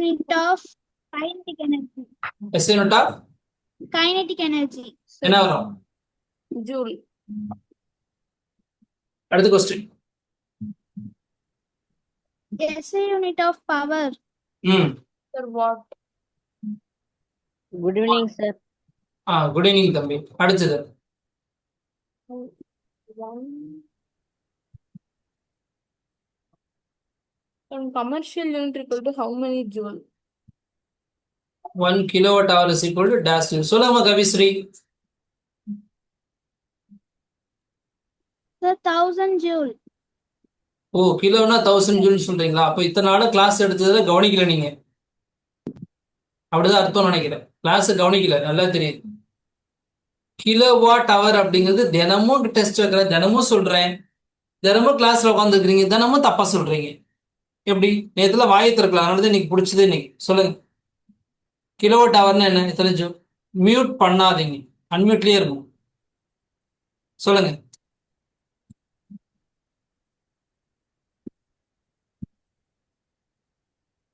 unit of kinetic energy. S unit of Kinetic energy. என்ன வரும்? Joule. அடுத்த question. SI unit of power. Sir, watt. Good evening, sir. Good evening தம்பி. அடுத்தது And commercial unit equal to how many joule? 1 kilowatt hour is equal to dash joule. சொல்லுங்க Kavisri. The 1000 joule. ஓ கிலோனா 1000 joule சொல்றீங்களா? அப்ப இத்தனை நாள் கிளாஸ் எடுத்ததுல கவனிக்கல நீங்க. அப்படிதான் அர்த்தம் நினைக்கிறேன். கிளாஸ் கவனிக்கல, நல்லா தெரியுது. கிலோவாட் ஹவர் அப்படிங்கிறது தினமும் டெஸ்ட் வைக்கிறேன், தினமும் சொல்றேன், தினமும் கிளாஸ்ல உட்காந்துருக்கீங்க, தினமும் தப்பா சொல்றீங்க. எப்படி? நேத்துல வாயை திறக்கலாம், அதனால இன்னைக்கு பிடிச்சது. இன்னைக்கு சொல்லுங்க, கிலோவாட் ஹவர்னா என்ன? எத்தனை ஜூல்? மியூட் பண்ணாதீங்க, அன்மியூட்லயே இருக்கும். சொல்லுங்க.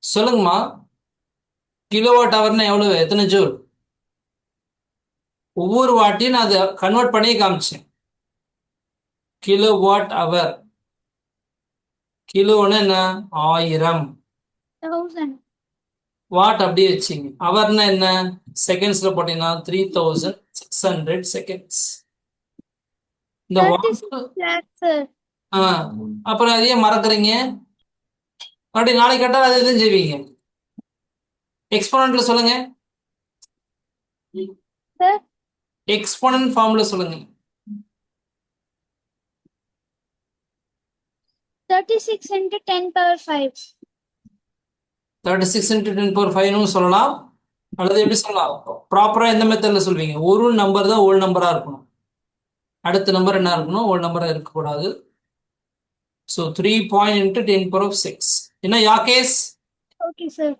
சொல்லுங்கம்மா, கிலோவாட் ஹவர்னா எவ்வளவு? எத்தனை ஜூல்? ஒவ்வொரு வாட்டியும் நான் அதை கன்வெர்ட் பண்ணி காமிச்சேன். கிலோவாட் ஹவர், கிலோன்னு என்ன? 1000. 1000. வாட் அப்படியே வச்சிங்க. ஹவர்னா என்ன? செகண்ட்ஸ்ல போட்டீங்கன்னா 3600 செகண்ட்ஸ். இந்த 36 lakhs, sir. அப்புறம் அதையே மறக்கறீங்க. அப்படி நாளைக்கு கேட்டா அது எதுவும் செய்வீங்க. எக்ஸ்போனன்ட்ல சொல்லுங்க. Sir, எக்ஸ்போனன்ட் ஃபார்ம்ல சொல்லுங்க. 36 into 10 power 5. 36 into 10 power 5 சொல்லலாம். அல்லது எப்படி சொல்லலாம்? ப்ராப்பரா எந்த மெத்தட்ல சொல்வீங்க? ஒரு நம்பர் தான் ஓல் நம்பரா இருக்கணும், அடுத்த நம்பர் என்ன இருக்கணும்? ஓல் நம்பரா இருக்கக்கூடாது. So 3 into 10 power 6. என்ன யாகேஸ்? Okay, sir.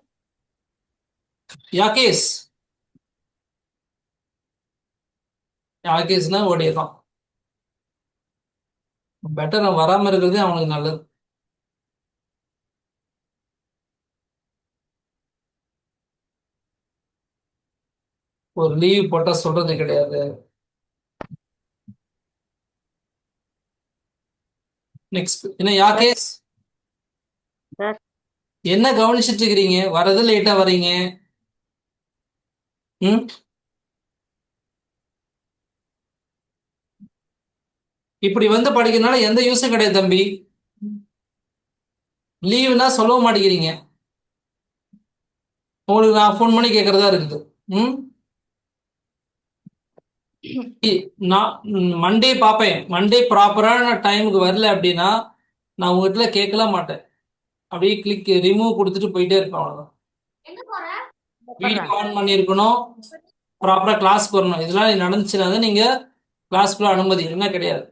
யாகேஸ், யாகேஸ்னா ஓடியதான். பெட்டர் வராம இருக்கிறதே அவனுக்கு நல்லது. ஒரு லீவ் போட்டா சொல்றது கிடையாது. நெக்ஸ்ட் என்ன யாகேஸ்? Sir. என்ன கவனிச்சிட்டு இருக்கிறீங்க? வரது லேட்டா வரீங்க. இப்படி வந்து படிக்கிறதுனால எந்த யூஸும் கிடையாது தம்பி. லீவுனா சொல்லவும் மாட்டேங்கிறீங்க. உங்களுக்கு நான் ஃபோன் பண்ணி கேட்கறதா இருக்குது. நான் மண்டே பார்ப்பேன். மண்டே ப்ராப்பரான டைமுக்கு வரல அப்படின்னா நான் உங்ககிட்ட கேட்கலாம் மாட்டேன். அப்படியே கிளிக் ரிமூவ் கொடுத்துட்டு போயிட்டே இருப்பேன். அவ்வளோதான். வீடியோ ஆன் பண்ணியிருக்கணும், ப்ராப்பரா கிளாஸ்க்கு வரணும். இதெல்லாம் நடந்துச்சுன்னா தான் நீங்க கிளாஸ்க்குள்ள அனுமதி, என்ன கிடையாது.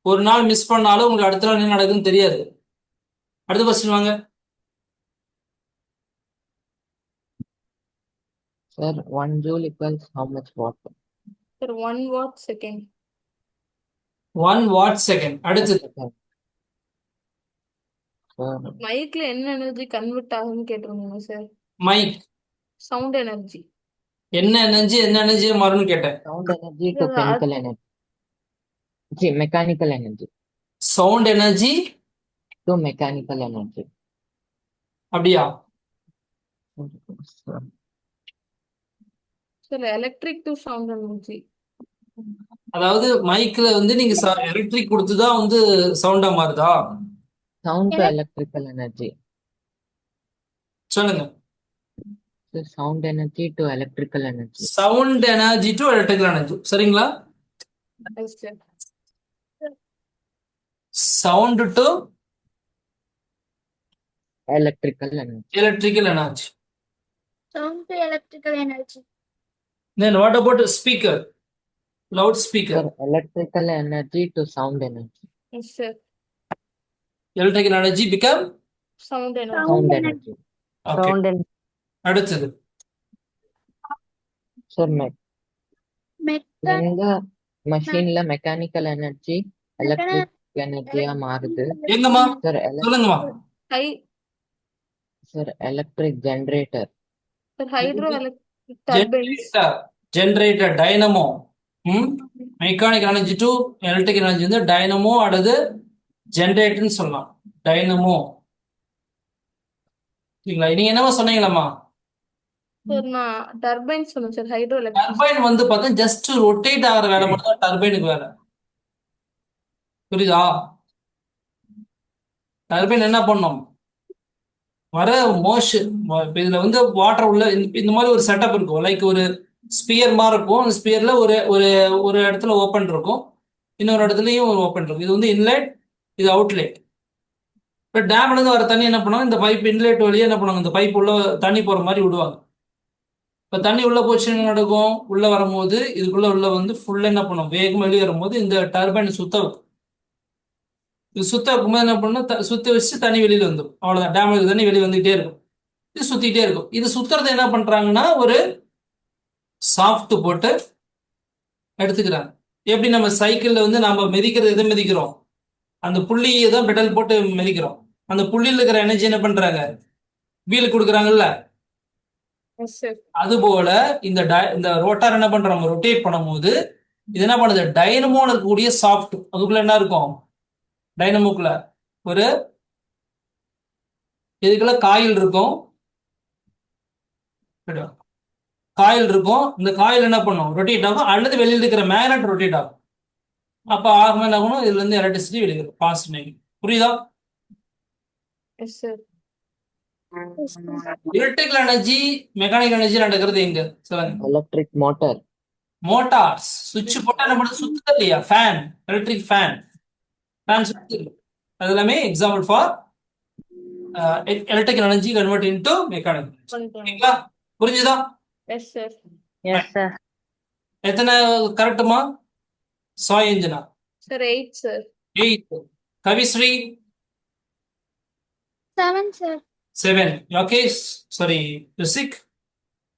ஒரு நாள் மிஸ் பண்ணாலும் உங்களுக்கு அடுத்த நாள் என்ன நடக்குதுன்னு தெரியாது. அடுத்த கொஸ்டின் வாங்க. Sir, 1 joule equals how much watt? Sir, 1 watt second. 1 watt second. அடுத்தது Sir, மைக்ல என்ன எனர்ஜி கன்வெர்ட் ஆகும்னு கேட்டிருந்தீங்க சார். Mic sound energy. என்ன எனர்ஜி மாறும்னு கேட்டேன். sound energy to chemical energy. Mechanical energy. Sound energy To mechanical energy. அப்படியா? Sir, sir electric to sound energy. அதாவது மைக்ல வந்து நீங்க எலக்ட்ரிக் கொடுத்துதான் வந்து சவுண்டா மாறுதா? sound to electrical energy. சொல்லுங்க. So, sound energy to electrical energy. Sound energy to electrical energy. சரிங்களா? Sound to Electrical energy. Electrical energy. Sound to electrical energy. Then what about speaker? Loudspeaker. Sir, electrical energy to sound energy. Yes, sir. Electrical energy become Sound energy. Sound energy. okay. Sound energy. அடுத்தது Sir, Mecha- in the machine la mechanical energy electric energy மாறுது. எங்கம்மா Sir, சொல்லுங்கம்மா. High. Sir, electric generator. Sir hydro electric turbines. Generator dynamo. Mechanical energy to electric energy வந்து dynamo அல்லது ஜென்ரேட்டர்னு சொல்லலாம். Dynamo. சரிங்களா? நீங்க என்னவோ சொன்னீங்களாம்மா? சார் நான் டர்பைன்ஸ் சொன்னேன் சார். Hydro electric. டர்பைன் வந்து பார்த்தா ஜஸ்ட் ரொட்டேட் ஆகிற வேலை மட்டும் தான் டர்பைனுக்கு வேலை. புரியுதா? டர்பைன் என்ன பண்ணும்? வர மோஷன். இதுல வந்து வாட்டர் உள்ள இந்த மாதிரி ஒரு செட்டப் இருக்கும். லைக் ஒரு ஸ்பியர் மாதிரி இருக்கும். அந்த ஸ்பியர்ல ஒரு ஒரு ஒரு இடத்துல ஓப்பன் இருக்கும், இன்னொரு இடத்துலயும் ஒரு ஓப்பன் இருக்கும். இது வந்து இன்லெட், இது அவுட்லெட். இப்போ டேம்ல இருந்து வர தண்ணி என்ன பண்ணுவாங்க, இந்த பைப் இன்லெட் வழியா என்ன பண்ணுவாங்க, இந்த பைப் உள்ள தண்ணி போற மாதிரி விடுவாங்க. இப்போ தண்ணி உள்ள போச்சு என்ன நடக்கும், உள்ள வரும்போது இதுக்குள்ள உள்ள வந்து ஃபுல்லா என்ன பண்ணும், வேகமாக வெளியே வரும்போது இந்த டர்பைன் சுத்த வைக்கும். இது சுத்த வைக்கும்போது என்ன பண்ணும், சுத்தி வச்சு தண்ணி வெளியில வந்துடும். அவ்வளவுதான், டேம்ல இருக்க தண்ணி வெளியே வந்துகிட்டே இருக்கும். இது சுத்திட்டே இருக்கும். இது சுத்துறதை என்ன பண்றாங்கன்னா ஒரு சாஃப்ட் போட்டு எடுத்துக்கிறாங்க. எப்படி நம்ம சைக்கிள்ல வந்து நம்ம மிதிக்கிறது எதை மிதிக்கிறோம், அந்த புள்ளியை தான் பெடல் போட்டு மிதிக்கிறோம். அந்த புள்ளியில் இருக்கிற எனர்ஜி என்ன பண்றாங்க, வீல் கொடுக்குறாங்கல்ல. அது போல இந்த ரோட்டார் என்ன பண்றோம், ரொட்டேட் பண்ணும்போது இது என்ன பண்ணுது, டைனமோன்னு இருக்கக்கூடிய சாஃப்ட், அதுக்குள்ள என்ன இருக்கும், டைனமோக்குள்ள ஒரு இதுக்குள்ள காயில் இருக்கும். காயில் இருக்கும். இந்த காயில் என்ன பண்ணும், ரொட்டேட் ஆகும், அல்லது வெளியில் இருக்கிற மேக்னெட் ரொட்டேட் ஆகும். அப்ப ஆகும் என்ன ஆகணும், இதுல இருந்து எலக்ட்ரிசிட்டி வெளியிடும், பாசிட்டிவ் நெகட்டிவ். புரியுதா? எலக்ட்ரிக்கல் எனர்ஜி மெக்கானிக்கல் எனர்ஜி நடக்கிறது எங்க சொல்லுங்க? Electric motor. மோட்டார்ஸ். சுவிட்ச் போட்டா என்ன பண்ணுது, சுத்துது இல்லையா, ஃபேன், எலக்ட்ரிக் ஃபேன். ஃபேன் சுத்துது. அது எல்லாமே example for electrical energy convert into mechanical. ஓகேங்களா? புரிஞ்சுதா? Yes sir. Yes, sir. எத்தனை கரெக்டுமா? சாய் இன்ஜினா? Sir 8 sir. 8. Kavisri? 7 sir. 7. Yogesh, sorry Rishik?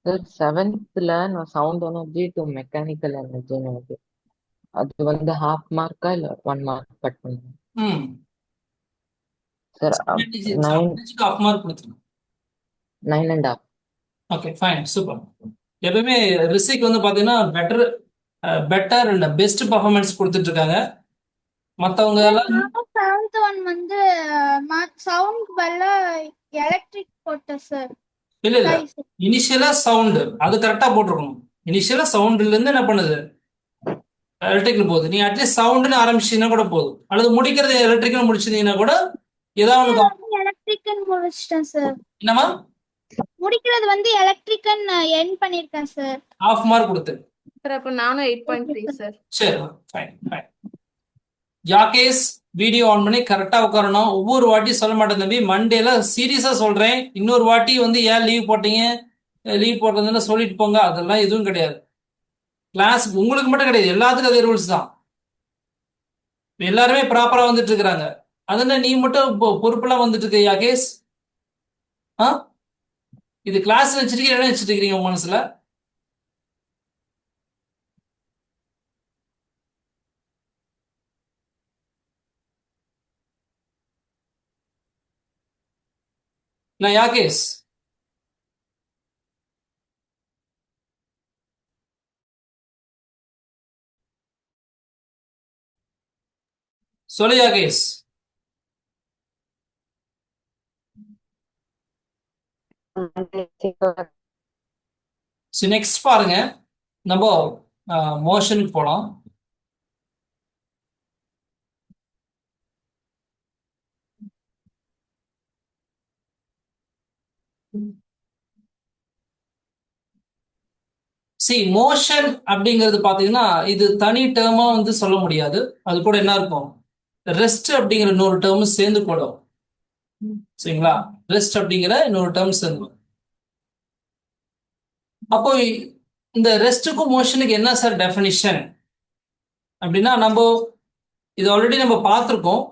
Sir, seventhல நான் sound energy to mechanical energy வருது. அது வந்து half mark இல்ல 1 mark கட் பண்ணுங்க. Sir, 9க்கு half mark கொடுத்துருங்க. 9.5. Okay fine, super. எப்பவுமே ரிசிக் வந்து பாத்தீங்கன்னா பெட்டர் அண்ட் பெஸ்ட் பர்ஃபார்மன்ஸ் கொடுத்துட்டு இருக்காங்க. மற்றவங்க எல்லாம் 7th one வந்து சவுண்ட் பல்ல எலக்ட்ரிக் போட்ட சார். இல்ல இல்ல, இனிஷியலா சவுண்ட் அது கரெக்டா போட்டிருக்கணும். இனிஷியலா சவுண்ட்ல இருந்து என்ன பண்ணுது, எலக்ட்ரிக்கல் போகுது. நீ அட்லீஸ்ட் சவுண்ட்னு ஆரம்பிச்சீங்கன்னா கூட போதும், அல்லது முடிக்கிறது எலக்ட்ரிக்கல் முடிச்சிருந்தீங்கன்னா கூட ஏதாவது எலக்ட்ரிக்கல் முடிச்சிட்டேன் சார். என்னமா முடிக்கிறது வந்து எலக்ட்ரிக்கல் எண்ட் பண்ணிருக்கேன் சார். half மார்க் கொடுத்து. சார் அப்ப நானும் 8.3 சார். சரி fine fine. Yagesh video on பண்ணி கரெக்டா உட்காரணும். ஒவ்வொரு வாட்டி சொல்ல மாட்டேன் தம்பி, மண்டேல சீரியஸா சொல்றேன். இன்னொரு வாட்டி வந்து ஏன் லீவ் போட்டீங்க, லீவ் போட்டதுன்னு சொல்லிட்டு போங்க, அதெல்லாம் எதுவும் கிடையாது. கிளாஸ் உங்களுக்கு மட்டும் கிடையாது, எல்லாத்துக்கும் அதே ரூல்ஸ் தான். எல்லாருமே ப்ராப்பரா வந்துட்டு இருக்கிறாங்க. அதனால நீ மட்டும் பொறுப்பெல்லாம் வந்துட்டு இருக்க யாகேஷ். இது கிளாஸ் வச்சிருக்கீங்க, என்ன வச்சுட்டு இருக்கீங்க உங்க மனசுல? நான் யாகேஷ் சொல்லு யாகேஷ். நெக்ஸ்ட் பாருங்க, நம்ம மோஷனுக்கு போலாம். மோஷன் அப்படிங்கிறது பாத்தீங்கன்னா இது தனி டேர்மா வந்து சொல்ல முடியாது. அது கூட என்ன இருக்கும், ரெஸ்ட் அப்படிங்கிற இன்னொரு டேர்ம் சேர்ந்து போடும். சரிங்களா? ரெஸ்ட் அப்படிங்கிற இன்னொரு டேர்ம் சேர்ந்து. அப்போ இந்த ரெஸ்ட்டுக்கும் மோஷனுக்கு என்ன சார் டெஃபினிஷன் அப்படின்னா, நம்ம இது ஆல்ரெடி நம்ம பார்த்துருக்கோம்,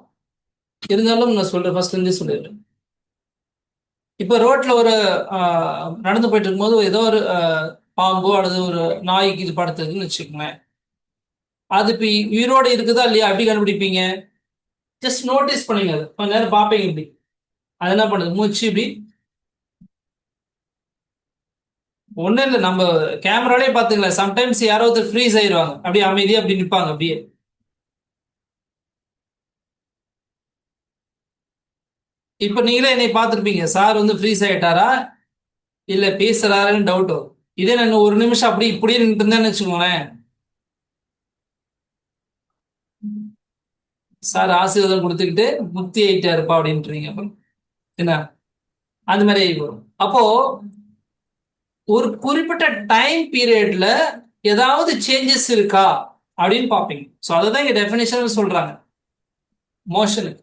இருந்தாலும் நான் சொல்றேன், ஃபர்ஸ்ட் இருந்தே சொல்லிடுறேன். இப்போ ரோட்ல ஒரு நடந்து போயிட்டு இருக்கும்போது ஏதோ ஒரு பாம்போ அல்லது ஒரு நாய்க்கு இது படுத்துதுன்னு வச்சுக்கோங்களேன். அது இப்போ உயிரோடு இருக்குதா இல்லையா எப்படி கண்டுபிடிப்பீங்க? ஜஸ்ட் நோட்டீஸ் பண்ணுங்க, அது கொஞ்ச நேரம் பார்ப்பீங்க. இப்படி அது என்ன பண்ணுது, மூச்சு இப்படி ஒண்ணும் இல்லை, நம்ம கேமராலே பாத்துங்களேன், சம்டைம்ஸ் யாரோ ஒருத்தர் ஃப்ரீஸ் ஆயிடுவாங்க, அப்படியே அமைதியா அப்படி நிப்பாங்க அப்படியே. இப்ப நீங்களே என்னை பார்த்திருப்பீங்க, சார் வந்து ஃப்ரீஸ் ஆயிட்டாரா இல்ல பேசுறாருன்னு டவுட் வரும். இதே நான் ஒரு நிமிஷம் அப்படி இப்படியே நின்று இருந்தேன்னு வச்சுக்கோங்களேன், சார் ஆசீர்வாதம் கொடுத்துக்கிட்டு முக்தி ஆயிட்டாருப்பா அப்படின்றீங்க. அப்ப என்ன அந்த மாதிரி ஆகி வரும். அப்போ ஒரு குறிப்பிட்ட டைம் பீரியட்ல ஏதாவது சேஞ்சஸ் இருக்கா அப்படின்னு பார்ப்பீங்க. ஸோ அதை தான் இங்க டெஃபினேஷன் சொல்றாங்க மோஷனுக்கு.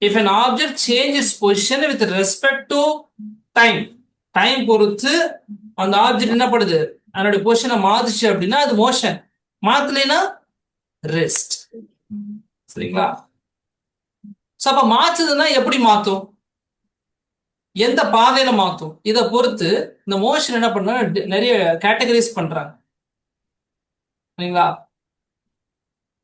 If an object changes position with respect to time, time பொறுத்து அந்த ஆப்ஜெக்ட் என்ன பண்ணுது, அதனுடைய பொசிஷனை மாத்துச்சு அப்படின்னா அது மோஷன், மாத்தலைன்னா ரெஸ்ட். சரிங்களா? ஸோ அப்ப மாத்துதுன்னா எப்படி மாத்தும், எந்த பாதையில மாத்தும், இதை பொறுத்து இந்த மோஷன் என்ன பண்றாங்க, நிறைய கேட்டகரைஸ் பண்றாங்க. சரிங்களா?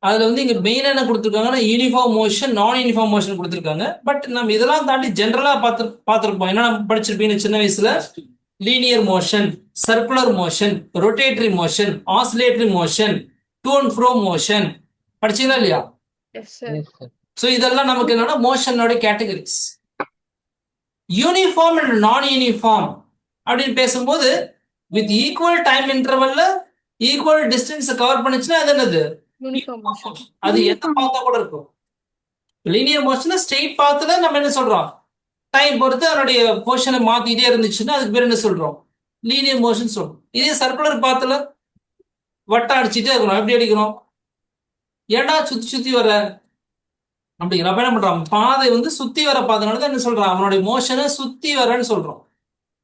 அதுல வந்து இங்க மெயினா என்ன கொடுத்துருக்காங்கன்னா uniform motion, non uniform motion கொடுத்துருக்காங்க. பட் நம்ம இதெல்லாம் தாண்டி ஜென்ரலா பார்த்துருப்போம். என்ன படிச்சிருப்பீங்க சின்ன வயசுல, linear motion, circular motion, rotatory motion, oscillatory motion, to and fro motion படிச்சீங்களா இல்லையா? Yes, sir. Yes, sir. So இதெல்லாம் நமக்கு என்னன்னா மோஷனோட categories. Uniform and non uniform அப்படின்னு பேசும்போது வித் ஈக்குவல் டைம் இன்டர்வல்ல ஈக்குவல் டிஸ்டன்ஸ் கவர் பண்ணுச்சுன்னா அது என்னது, Uniform motion. அது எந்த பாத்தா கூட இருக்கும். லீனியர் மோஷன் ஸ்ட்ரெயிட் பாத்துல நம்ம என்ன சொல்றோம், டைம் பொறுத்து அதனுடைய போர்ஷனை மாத்திட்டே இருந்துச்சுன்னா அதுக்கு பேர் என்ன சொல்றோம், லீனியர் மோஷன் சொல்றோம். இதே சர்க்குலர் பாத்துல வட்டம் அடிச்சுட்டே இருக்கணும், எப்படி அடிக்கணும், ஏன்னா சுத்தி சுத்தி வர அப்படிங்கிற அப்ப என்ன பண்றான், பாதை வந்து சுத்தி வர பாதைனால தான் என்ன சொல்றான், அவனுடைய மோஷனை சுத்தி வரன்னு சொல்றோம்.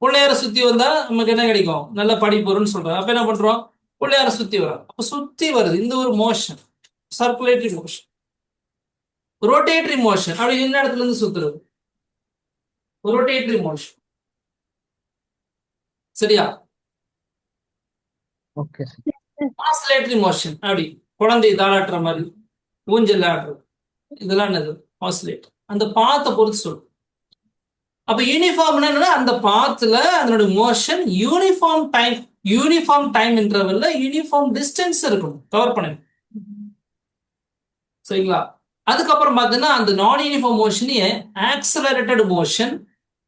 பிள்ளையார சுத்தி வந்தா நமக்கு என்ன கிடைக்கும், நல்ல படிப்பு வரும்னு சொல்றோம். அப்ப என்ன பண்றோம், பிள்ளையார சுத்தி வர, அப்ப சுத்தி வருது, இந்த ஒரு motion circulatory motion. Rotatory motion அப்படி என்ன இடத்துல இருந்து சுத்துறது, ரொட்டேட்டரி மோஷன். சரியா? Okay, sir. ஆசிலேட்டரி மோஷன் அப்படி குழந்தை தாளாட்டுற மாதிரி ஊஞ்சல் ஆடுறது, இதெல்லாம் என்னது ஆசிலேட், அந்த பாத்தை பொறுத்து சொல்லும். அப்ப யூனிஃபார்ம்னா என்னன்னா அந்த பாத்துல அதனுடைய மோஷன் யூனிஃபார்ம் டைம் இன்டர்வல்ல யூனிஃபார்ம் டிஸ்டன்ஸ் இருக்கும், கவர் பண்ண. சரிங்களா? அதுக்கப்புறம் பார்த்தீங்கன்னா அந்த நான் யூனிஃபார்ம் மோஷனையே accelerated motion,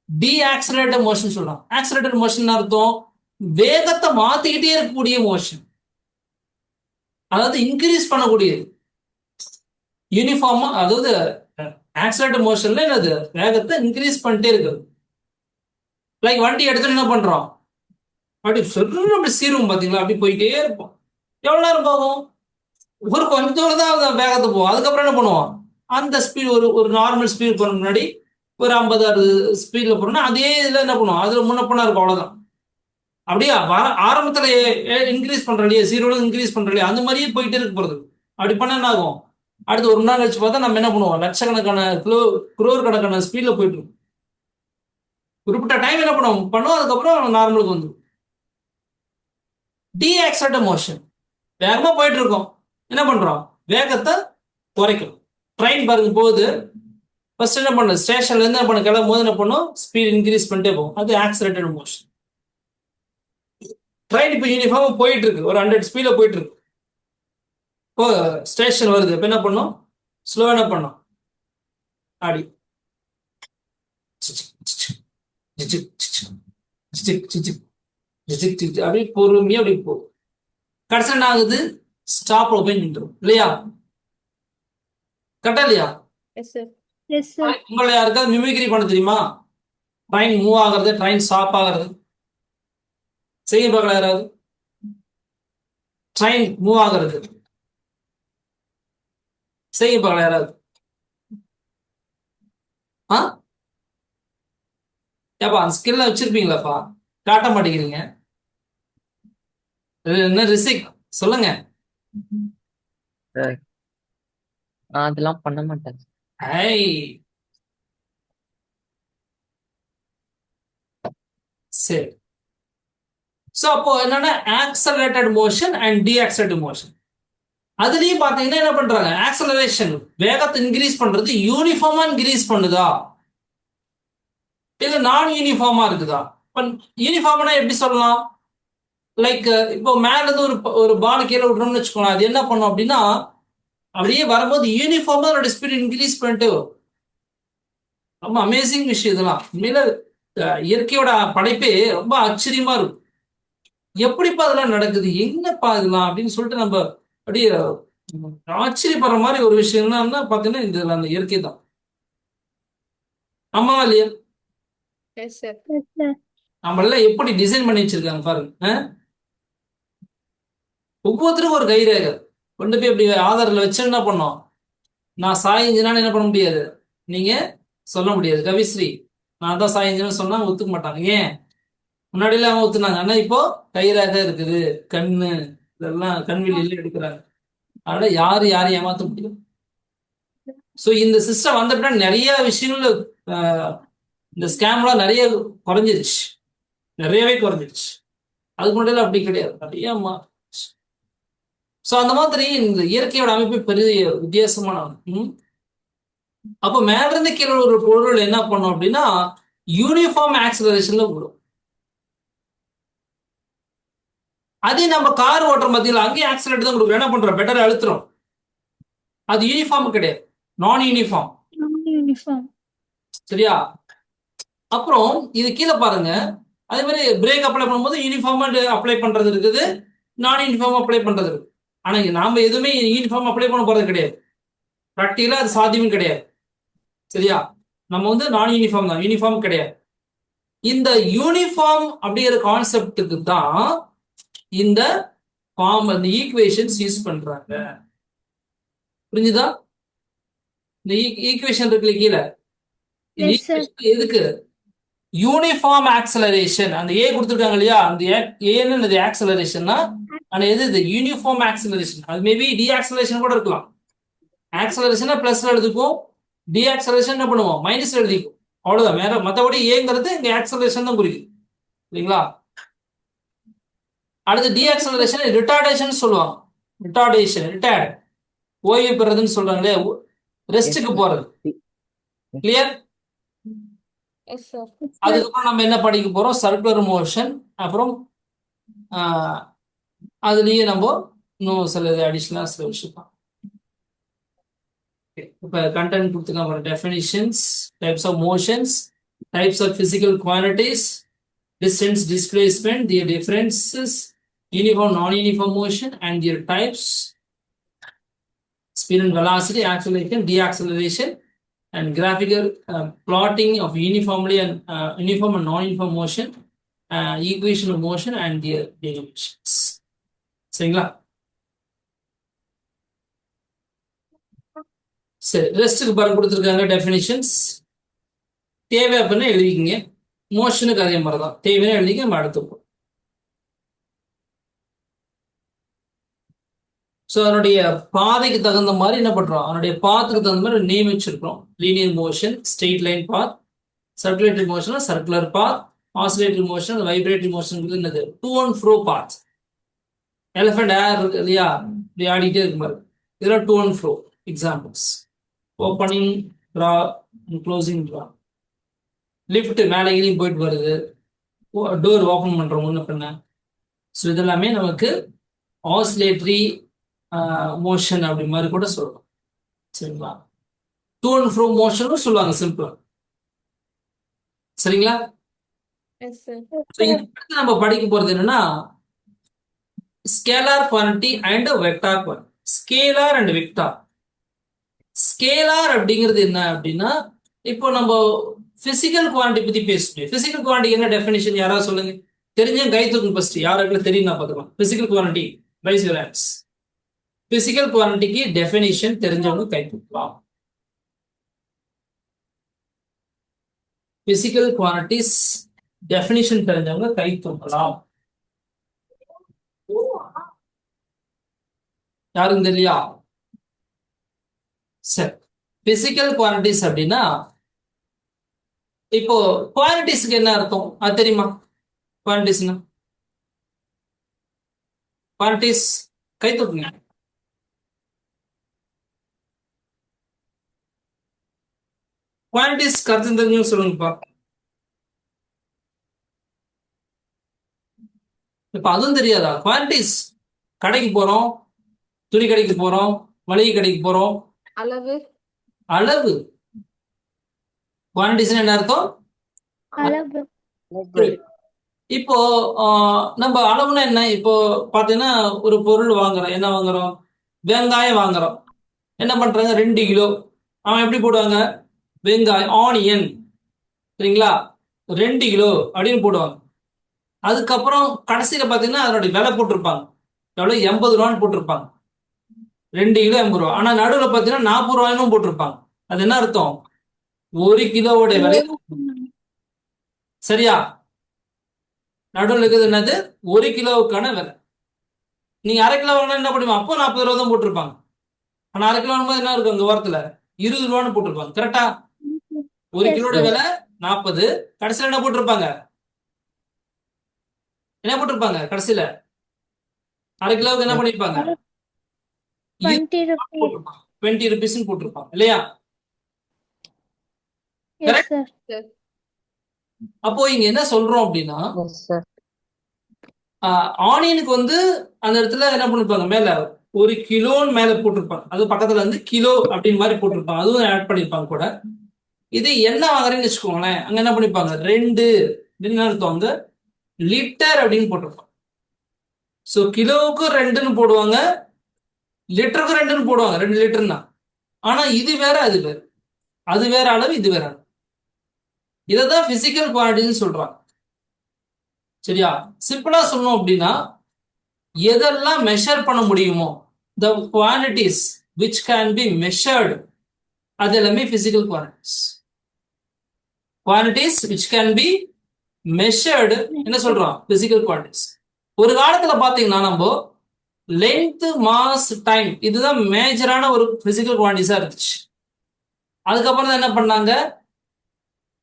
deaccelerated motion சொல்றோம். ஆக்சலரேட்டட் மோஷன் அர்த்தம் வேகத்தை மாத்திக்கிட்டே இருக்கக்கூடிய மோஷன், அதாவது இன்க்ரீஸ் பண்ணக்கூடியது. யூனிஃபார்மா அதாவது ஆக்சலரேட்டட் மோஷன்ல என்னது, வேகத்தை இன்க்ரீஸ் பண்ணிட்டே இருக்குது. லைக் வண்டி எடுத்துட்டு என்ன பண்றோம், அப்படி சொல்றோம், அப்படி சீரும் பாத்தீங்களா, அப்படி போயிட்டே இருப்போம். எவ்வளவு நேரம் போகும், ஒரு கொஞ்சம் தூரம் தான் வேகத்தை போகும். அதுக்கப்புறம் என்ன பண்ணுவோம், அந்த ஸ்பீட் ஒரு நார்மல் ஸ்பீட் போன முன்னாடி ஒரு 50-60 ஸ்பீட்ல போறோம்னா அதே இதுல என்ன பண்ணுவோம், அதுல முன்ன போனா இருக்கும், அவ்வளவுதான். அப்படியே ஆரம்பத்துல இன்க்ரீஸ் பண்றோம் இல்லையா, ஜீரோல இன்க்ரீஸ் பண்றோம் இல்லையா, அந்த மாதிரியே போயிட்டே இருக்க போறது. அப்படி பண்ண என்ன ஆகும், அடுத்து ஒரு நாள் கழிச்சு பார்த்தா நம்ம என்ன பண்ணுவோம், லட்சக்கணக்கான குரோர் கணக்கான ஸ்பீட்ல போயிட்டு இருக்கும். குறிப்பிட்ட டைம் என்ன பண்ணுவோம், அதுக்கப்புறம் நார்மலுக்கு வந்துடும். டி ஆக்சலரேட்டட் மோஷன், வேகமா போயிட்டு இருக்கோம், என்ன பண்றோம், வேகத்தை குறைக்கும். ட்ரெயின் பாருங்க போகுது, ஃபர்ஸ்ட் என்ன பண்ணும், ஸ்டேஷன்ல இருந்து என்ன பண்ண கிளம்பும் போது என்ன பண்ணும், ஸ்பீட் இன்க்ரீஸ் பண்ணிட்டே போகும், அது ஆக்சலரேட்டட் மோஷன். ட்ரெயின் இப்போ யூனிஃபார்மா போயிட்டு இருக்கு, ஒரு 100 ஸ்பீட்ல போயிட்டு இருக்கு. இப்போ ஸ்டேஷன் வருது, இப்போ என்ன பண்ணும், ஸ்லோ என்ன பண்ணும், அப்படி அப்படி பொறுமையா அப்படி போகும். கடைசியில் என்ன ஆகுது, ஸ்டாப் போய் நின்றுடும் இல்லையா, கரெக்டா இல்லையா? Yes, sir. Yes, sir. உங்களை யாருக்காவது மிமிக்ரி பண்ண தெரியுமா, ட்ரெயின் மூவ் ஆகுறது, ட்ரெயின் ஸ்டாப் ஆகுறது செய்ய பார்க்கல யாராவது, ட்ரெயின் மூவ் ஆகுறது செய்ய பார்க்கல யாராவது? ஏப்பா அந்த ஸ்கில்ல வச்சிருப்பீங்களாப்பா, காட்ட மாட்டேங்கிறீங்க, என்ன ரிசிக் சொல்லுங்க. Sir, நான் அதெல்லாம் பண்ண மாட்டேன். ஐ சரி. ஸோ அப்போ என்னன்னா ஆக்சலரேட்டட் மோஷன் அண்ட் டீஆக்சலரேட்டட் மோஷன். அதுலயும் பாத்தீங்கன்னா என்ன பண்றாங்க, ஆக்சலரேஷன் வேகத்தை இன்க்ரீஸ் பண்றது யூனிஃபார்மா இன்க்ரீஸ் பண்ணுதா இல்ல நான் யூனிஃபார்மா இருக்குதா, யூனிஃபார்ம்னா எப்படி சொல்லலாம்? லைக் இப்போ மேல இருந்து ஒரு பால் கீழே விடுறோம்னு வச்சுக்கோங்க, அது என்ன பண்ணும் அப்படின்னா அப்படியே வரும்போது யூனிஃபார்மா அதோட ஸ்பீட் இன்க்ரீஸ் பண்ணிட்டு வரும். ரொம்ப அமேசிங் விஷயம் இதெல்லாம். உண்மையில இயற்கையோட படைப்பே ரொம்ப ஆச்சரியமா இருக்கும். எப்படிப்பா அதெல்லாம் நடக்குது, என்னப்பா இதெல்லாம் அப்படின்னு சொல்லிட்டு நம்ம அப்படியே ஆச்சரியப்படுற மாதிரி ஒரு விஷயம்னா பாத்தீங்கன்னா இதுல அந்த இயற்கை தான். ஆமாவா இல்லையா? S sir. Yes, sir. நம்மளெல்லாம் எப்படி டிசைன் பண்ணி வச்சிருக்காங்க பாருங்க. ஒவ்வொருத்தருக்கும் ஒரு கைரேகை கொண்டு போய் இப்படி ஆதாரில் வச்சு என்ன பண்ணோம். நான் சாயிஞ்சினான்னு என்ன பண்ண முடியாது, நீங்க சொல்ல முடியாது. கவிஸ்ரீ நான் தான் சாயிஞ்சுன்னு சொன்னா ஒத்துக்க மாட்டாங்க. ஏன்? முன்னாடியெல்லாம் அவங்க ஒத்துனாங்க, ஆனா இப்போ கைரேகை இருக்குது, கண்ணு இதெல்லாம் கண்வெளியில எடுக்கிறாங்க. அதனால யாரையும் ஏமாத்த முடியும். ஸோ இந்த சிஸ்டம் வந்த பின்னாடி நிறைய விஷயங்கள் இந்த ஸ்கேம்லாம் நிறைய குறைஞ்சிருச்சு, நிறையவே குறைஞ்சிருச்சு. அதுக்கு முன்னாடி அப்படி கிடையாது, நிறைய ஸோ அந்த மாதிரி இந்த இயற்கையோட அமைப்பு பெரிய வித்தியாசமான. அப்போ மேல இருந்து கீழே ஒரு பொருள் என்ன பண்ணும் அப்படின்னா யூனிஃபார்ம் ஆக்சிலரேஷன்ல விடும். அதே நம்ம கார் ஓட்டுற மத்தியில் அங்கேயும் ஆக்சிலேட் தான் கொடுக்குறோம். என்ன பண்றோம், பெட்டர் அழுத்துறோம். அது யூனிஃபார்ம் கிடையாது, நான் யூனிஃபார்ம். Non-uniform. சரியா? அப்புறம் இது கீழே பாருங்க, அதே மாதிரி பிரேக் அப்ளை பண்ணும்போது யூனிஃபார்ம் அப்ளை பண்றது இருக்குது, நான் யூனிஃபார்ம் அப்ளை பண்றது இருக்கு. ஆனா நாம எதுவுமே யூனிஃபார்ம் அப்ளை பண்ண போறது கிடையாது, ப்ராக்டிகலா அது சாத்தியமும் கிடையாது. சரியா? நம்ம நான் யூனிஃபார்ம் தான், யூனிஃபார்ம் கிடையாது. இந்த யூனிஃபார்ம் அப்படிங்கிற கான்செப்டுக்கு தான் இந்த ஃபார்ம், இந்த ஈக்குவேஷன்ஸ் யூஸ் பண்றாங்க. புரிஞ்சுதா? இந்த ஈக்குவேஷன் இருக்குல்ல கீழே, இந்த Yes, sir. ஈக்குவேஷன் எதுக்கு? Uniform acceleration. அந்த ஏ கொடுத்துருக்காங்க இல்லையா, அந்த ஏன்னு ஆக்சலரேஷன்னா ஆனா எது இது? Uniform acceleration. அது மேபி டி ஆக்சலரேஷன் கூட இருக்கலாம். ஆக்சலரேஷனை பிளஸ்ல எழுதிக்கும், டி ஆக்சலரேஷன் என்ன பண்ணுவோம், மைனஸ்ல எழுதிக்கும். அவ்வளவுதான். வேற மற்றபடி ஏங்கிறது இங்க ஆக்சலரேஷன் தான் குறிக்குது. இல்லைங்களா? அடுத்து டி ஆக்சலரேஷன் ரிட்டார்டேஷன் சொல்லுவாங்க. ரிட்டார்ட் ஓய்வு பெறதுன்னு சொல்றாங்களே, ரெஸ்ட்டுக்கு போறது. கிளியர்? Yes sir. அதுக்கப்புறம் நம்ம என்ன படிக்க போறோம், சர்க்குலர் மோஷன். அப்புறம் அதுலயே நம்ம இன்னும் சில அடிஷனலா சில விஷயம். இப்போ கண்டென்ட் கொடுத்துருக்காங்க, definitions, types of motions, types of physical quantities, distance displacement, their differences, uniform non-uniform motion and their types, speed and velocity, acceleration, deacceleration, and graphical plotting of uniformly and uniform and non-uniform motion, equation of motion and their derivations. சரிங்களா? சரி, ரெஸ்ட்டுக்கு பாருங்க கொடுத்துருக்காங்க definitions. தேவை அப்படின்னா எழுதிக்கிங்க, மோஷனுக்கு அதே மாதிரி தான், தேவைன்னு எழுதிக்க. நம்ம அடுத்து ஸோ அதனுடைய பாதைக்கு தகுந்த மாதிரி என்ன பண்றோம், அதனுடைய பாத்துக்கு தகுந்த மாதிரி நேம் வச்சிருக்கோம். Linear motion, straight line path, circulatory motion circular path, oscillatory motion, vibratory motion என்னது, to and fro path. Elephant ஏர் இருக்கு இல்லையா, இப்படி ஆடிட்டே இருக்கு மாதிரி, இதெல்லாம் to and fro examples. Opening drawer, closing drawer. Lift மேலே கீழே போயிட்டு வருது, டோர் ஓப்பன் பண்றோம் முன்ன பின்ன. ஸோ இதெல்லாமே நமக்கு ஆசிலேட்டரி மோஷன் அப்படி மாதிரி கூட சொல்லலாம். சரிங்களா? டூ அண்ட் ஃப்ரோ மோஷனும் சொல்லுவாங்க சிம்பிளா. சரிங்களா? Yes sir. அடுத்து நம்ம படிக்க போறது என்னன்னா scalar quantity and vector quantity. Scalar and vector. Scalar அப்படிங்கிறது என்ன அப்படின்னா, இப்போ நம்ம பிசிக்கல் குவான்டிட்டி பத்தி பேசுறோம். பிசிக்கல் குவான்டிட்டி என்ன டெஃபினிஷன் யாராவது சொல்லுங்க, தெரிஞ்ச கை தூக்குங்க ஃபர்ஸ்ட். யாருக்கு தெரியும் நான் பார்த்துக்கலாம். Physical quantity, raise your hands. Physical குவான்டிட்டிக்கு டெஃபினிஷன் தெரிஞ்சவங்க கை தூக்கலாம். பிசிக்கல் குவான்டிட்டிஸ் டெஃபினிஷன் தெரிஞ்சவங்க கை தூக்கலாம். யாரும் தெரியலையா? சரி, பிசிக்கல் குவான்டிட்டிஸ் அப்படின்னா இப்போ குவான்டிட்டிஸ்க்கு என்ன அர்த்தம் அது தெரியுமா? குவான்டிட்டிஸ்னா குவான்டிட்டிஸ் கை தூக்குங்க. குவான்டிட்டிஸ் கருத்து தெரிஞ்சு சொல்லுங்கப்பா. இப்ப அதுவும் தெரியாதா? குவான்டிட்டிஸ். கடைக்கு போறோம், துணி கடைக்கு போறோம், மளிகை கடைக்கு போறோம். அளவு. அளவு. குவான்டிட்டிஸ் என்ன அர்த்தம்? அளவு. புரியுது. இப்போ நம்ம அளவுனா என்ன? இப்போ பாத்தீங்கன்னா ஒரு பொருள் வாங்குறோம். என்ன வாங்குறோம்? வெங்காயம் வாங்குறோம். என்ன பண்றாங்க? 2 கிலோ. அவன் எப்படி போடுவாங்க? வெங்காயம் ஆனியன், சரிங்களா, 2 கிலோ அப்படின்னு போடுவாங்க. அதுக்கப்புறம் கடைசியில பாத்தீங்கன்னா அதனுடைய விலை போட்டிருப்பாங்க. எவ்வளவு? 80 ரூபான்னு போட்டிருப்பாங்க. 2 கிலோ 80 ரூபா. ஆனா நடுவில் பாத்தீங்கன்னா 40 ரூபாயும் போட்டிருப்பாங்க. அது என்ன அர்த்தம்? 1 கிலோவோட விலை. சரியா? நடுவில் இருக்குது என்னது? 1 கிலோவுக்கான விலை. நீங்க அரை கிலோ வாங்கினா என்ன பண்ணுவீங்க? அப்போ 40 ரூபா தான் போட்டிருப்பாங்க. ஆனா அரை கிலோ வாங்கும்போது என்ன இருக்கும்? அங்க வாரத்துல 20 ரூபான்னு போட்டிருப்பாங்க. கரெக்டா? 1 Yes, கிலோட sir. விலை 40. கடைசியில என்ன போட்டிருப்பாங்க? என்ன போட்டிருப்பாங்க கடைசியில? அரை கிலோவுக்கு என்ன பண்ணிருப்பாங்க? 20 rupees. போட்டிருப்பாங்க. 20 ருபீஸ் போட்டிருப்பாங்க இல்லையா? Yes, Correct? sir. அப்போ இங்க என்ன சொல்றோம் அப்படின்னா, எஸ் சார். ஆனியனுக்கு வந்து அந்த இடத்துல என்ன பண்ணிருப்பாங்க? மேல 1 கிலோன்னு மேல போட்டிருப்பாங்க. அது பக்கத்துல வந்து கிலோ அப்படின்னு மாதிரி போட்டிருப்பாங்க. அதுவும் ஆட் பண்ணிருப்பாங்க கூட. இது என்ன வாங்குறேன்னு வச்சுக்கோங்களேன், அங்க என்ன பண்ணிருப்பாங்க? 2 அப்படின்னு அர்த்தம். வந்து லிட்டர் அப்படின்னு போட்டிருப்பாங்க. ஸோ கிலோவுக்கு 2ன்னு போடுவாங்க, லிட்டருக்கு 2ன்னு போடுவாங்க. 2 லிட்டர்னா. ஆனா இது வேற, அது வேற. அது வேற அளவு, இது வேற அளவு. இதைதான் பிசிக்கல் குவான்டிட்டின்னு சொல்றாங்க. சரியா? சிம்பிளா சொல்லணும் அப்படின்னா, எதெல்லாம் மெஷர் பண்ண முடியுமோ, the quantities which can be measured, அது எல்லாமே physical quantities. Quantities which can be measured என்ன சொல்றோம்? Physical quantities. ஒரு காலத்துல பாத்தீங்கன்னா நம்ம லென்த், மாஸ், டைம் இதுதான் மேஜரான ஒரு பிசிக்கல் குவான்டிட்டிஸா இருந்துச்சு. அதுக்கப்புறம் தான் என்ன பண்ணாங்க?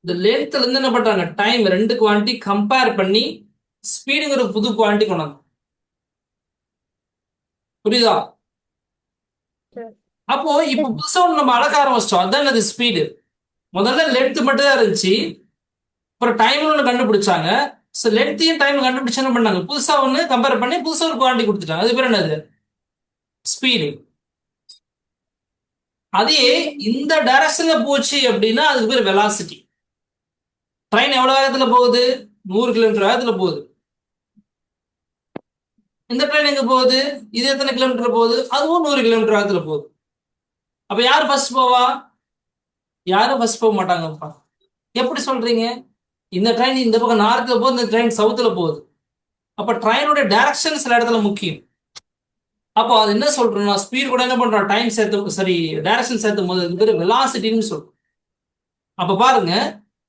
இந்த லென்த்ல இருந்து என்ன பண்றாங்க? டைம், 2 குவான்டிட்டி கம்பேர் பண்ணி ஸ்பீடுங்கிற புது குவான்டிட்டி கொண்டாங்க. புரியுதா? அப்போ இப்ப புதுசா ஒண்ணு நம்ம அளக்க ஆரம்பிச்சிட்டோம். அதான் அது ஸ்பீடு. முதல்ல லென்த் மட்டும் தான் இருந்துச்சு. அப்புறம் டைம் ஒன்று கண்டுபிடிச்சாங்க. ஸோ லென்த்தையும் டைம் கண்டுபிடிச்சு என்ன பண்ணாங்க? புதுசா ஒன்று கம்பேர் பண்ணி புதுசா ஒரு குவான்டிட்டி கொடுத்துட்டாங்க. அது பேர் என்னது? ஸ்பீடு. அதே இந்த டைரக்ஷன்ல போச்சு அப்படின்னா அதுக்கு பேர் வெலாசிட்டி. ட்ரெயின் எவ்வளவு வேகத்துல போகுது? 100 கிலோமீட்டர் வேகத்துல போகுது. இந்த ட்ரெயின் எங்க போகுது? இது எத்தனை கிலோமீட்டர் போகுது? அதுவும் 100 கிலோமீட்டர் வேகத்துல போகுது. அப்ப யார் ஃபர்ஸ்ட் போவா? யாரும் ஃபர்ஸ்ட் போக மாட்டாங்கப்பா. எப்படி சொல்றீங்க? இந்த ட்ரெயின் இந்த பக்கம் நார்த்ல போகுது, இந்த ட்ரெயின் சவுத்துல போகுது. அப்ப ட்ரெயினோட டைரக்ஷன் சில இடத்துல முக்கியம். அப்போ அது என்ன சொல்றோம்னா, ஸ்பீட் கூட என்ன பண்றோம்? டைம் சேர்த்து, சரி, டைரக்ஷன் சேர்த்தும் போது அது பேர் வெலாசிட்டின்னு சொல்றோம். அப்ப பாருங்க,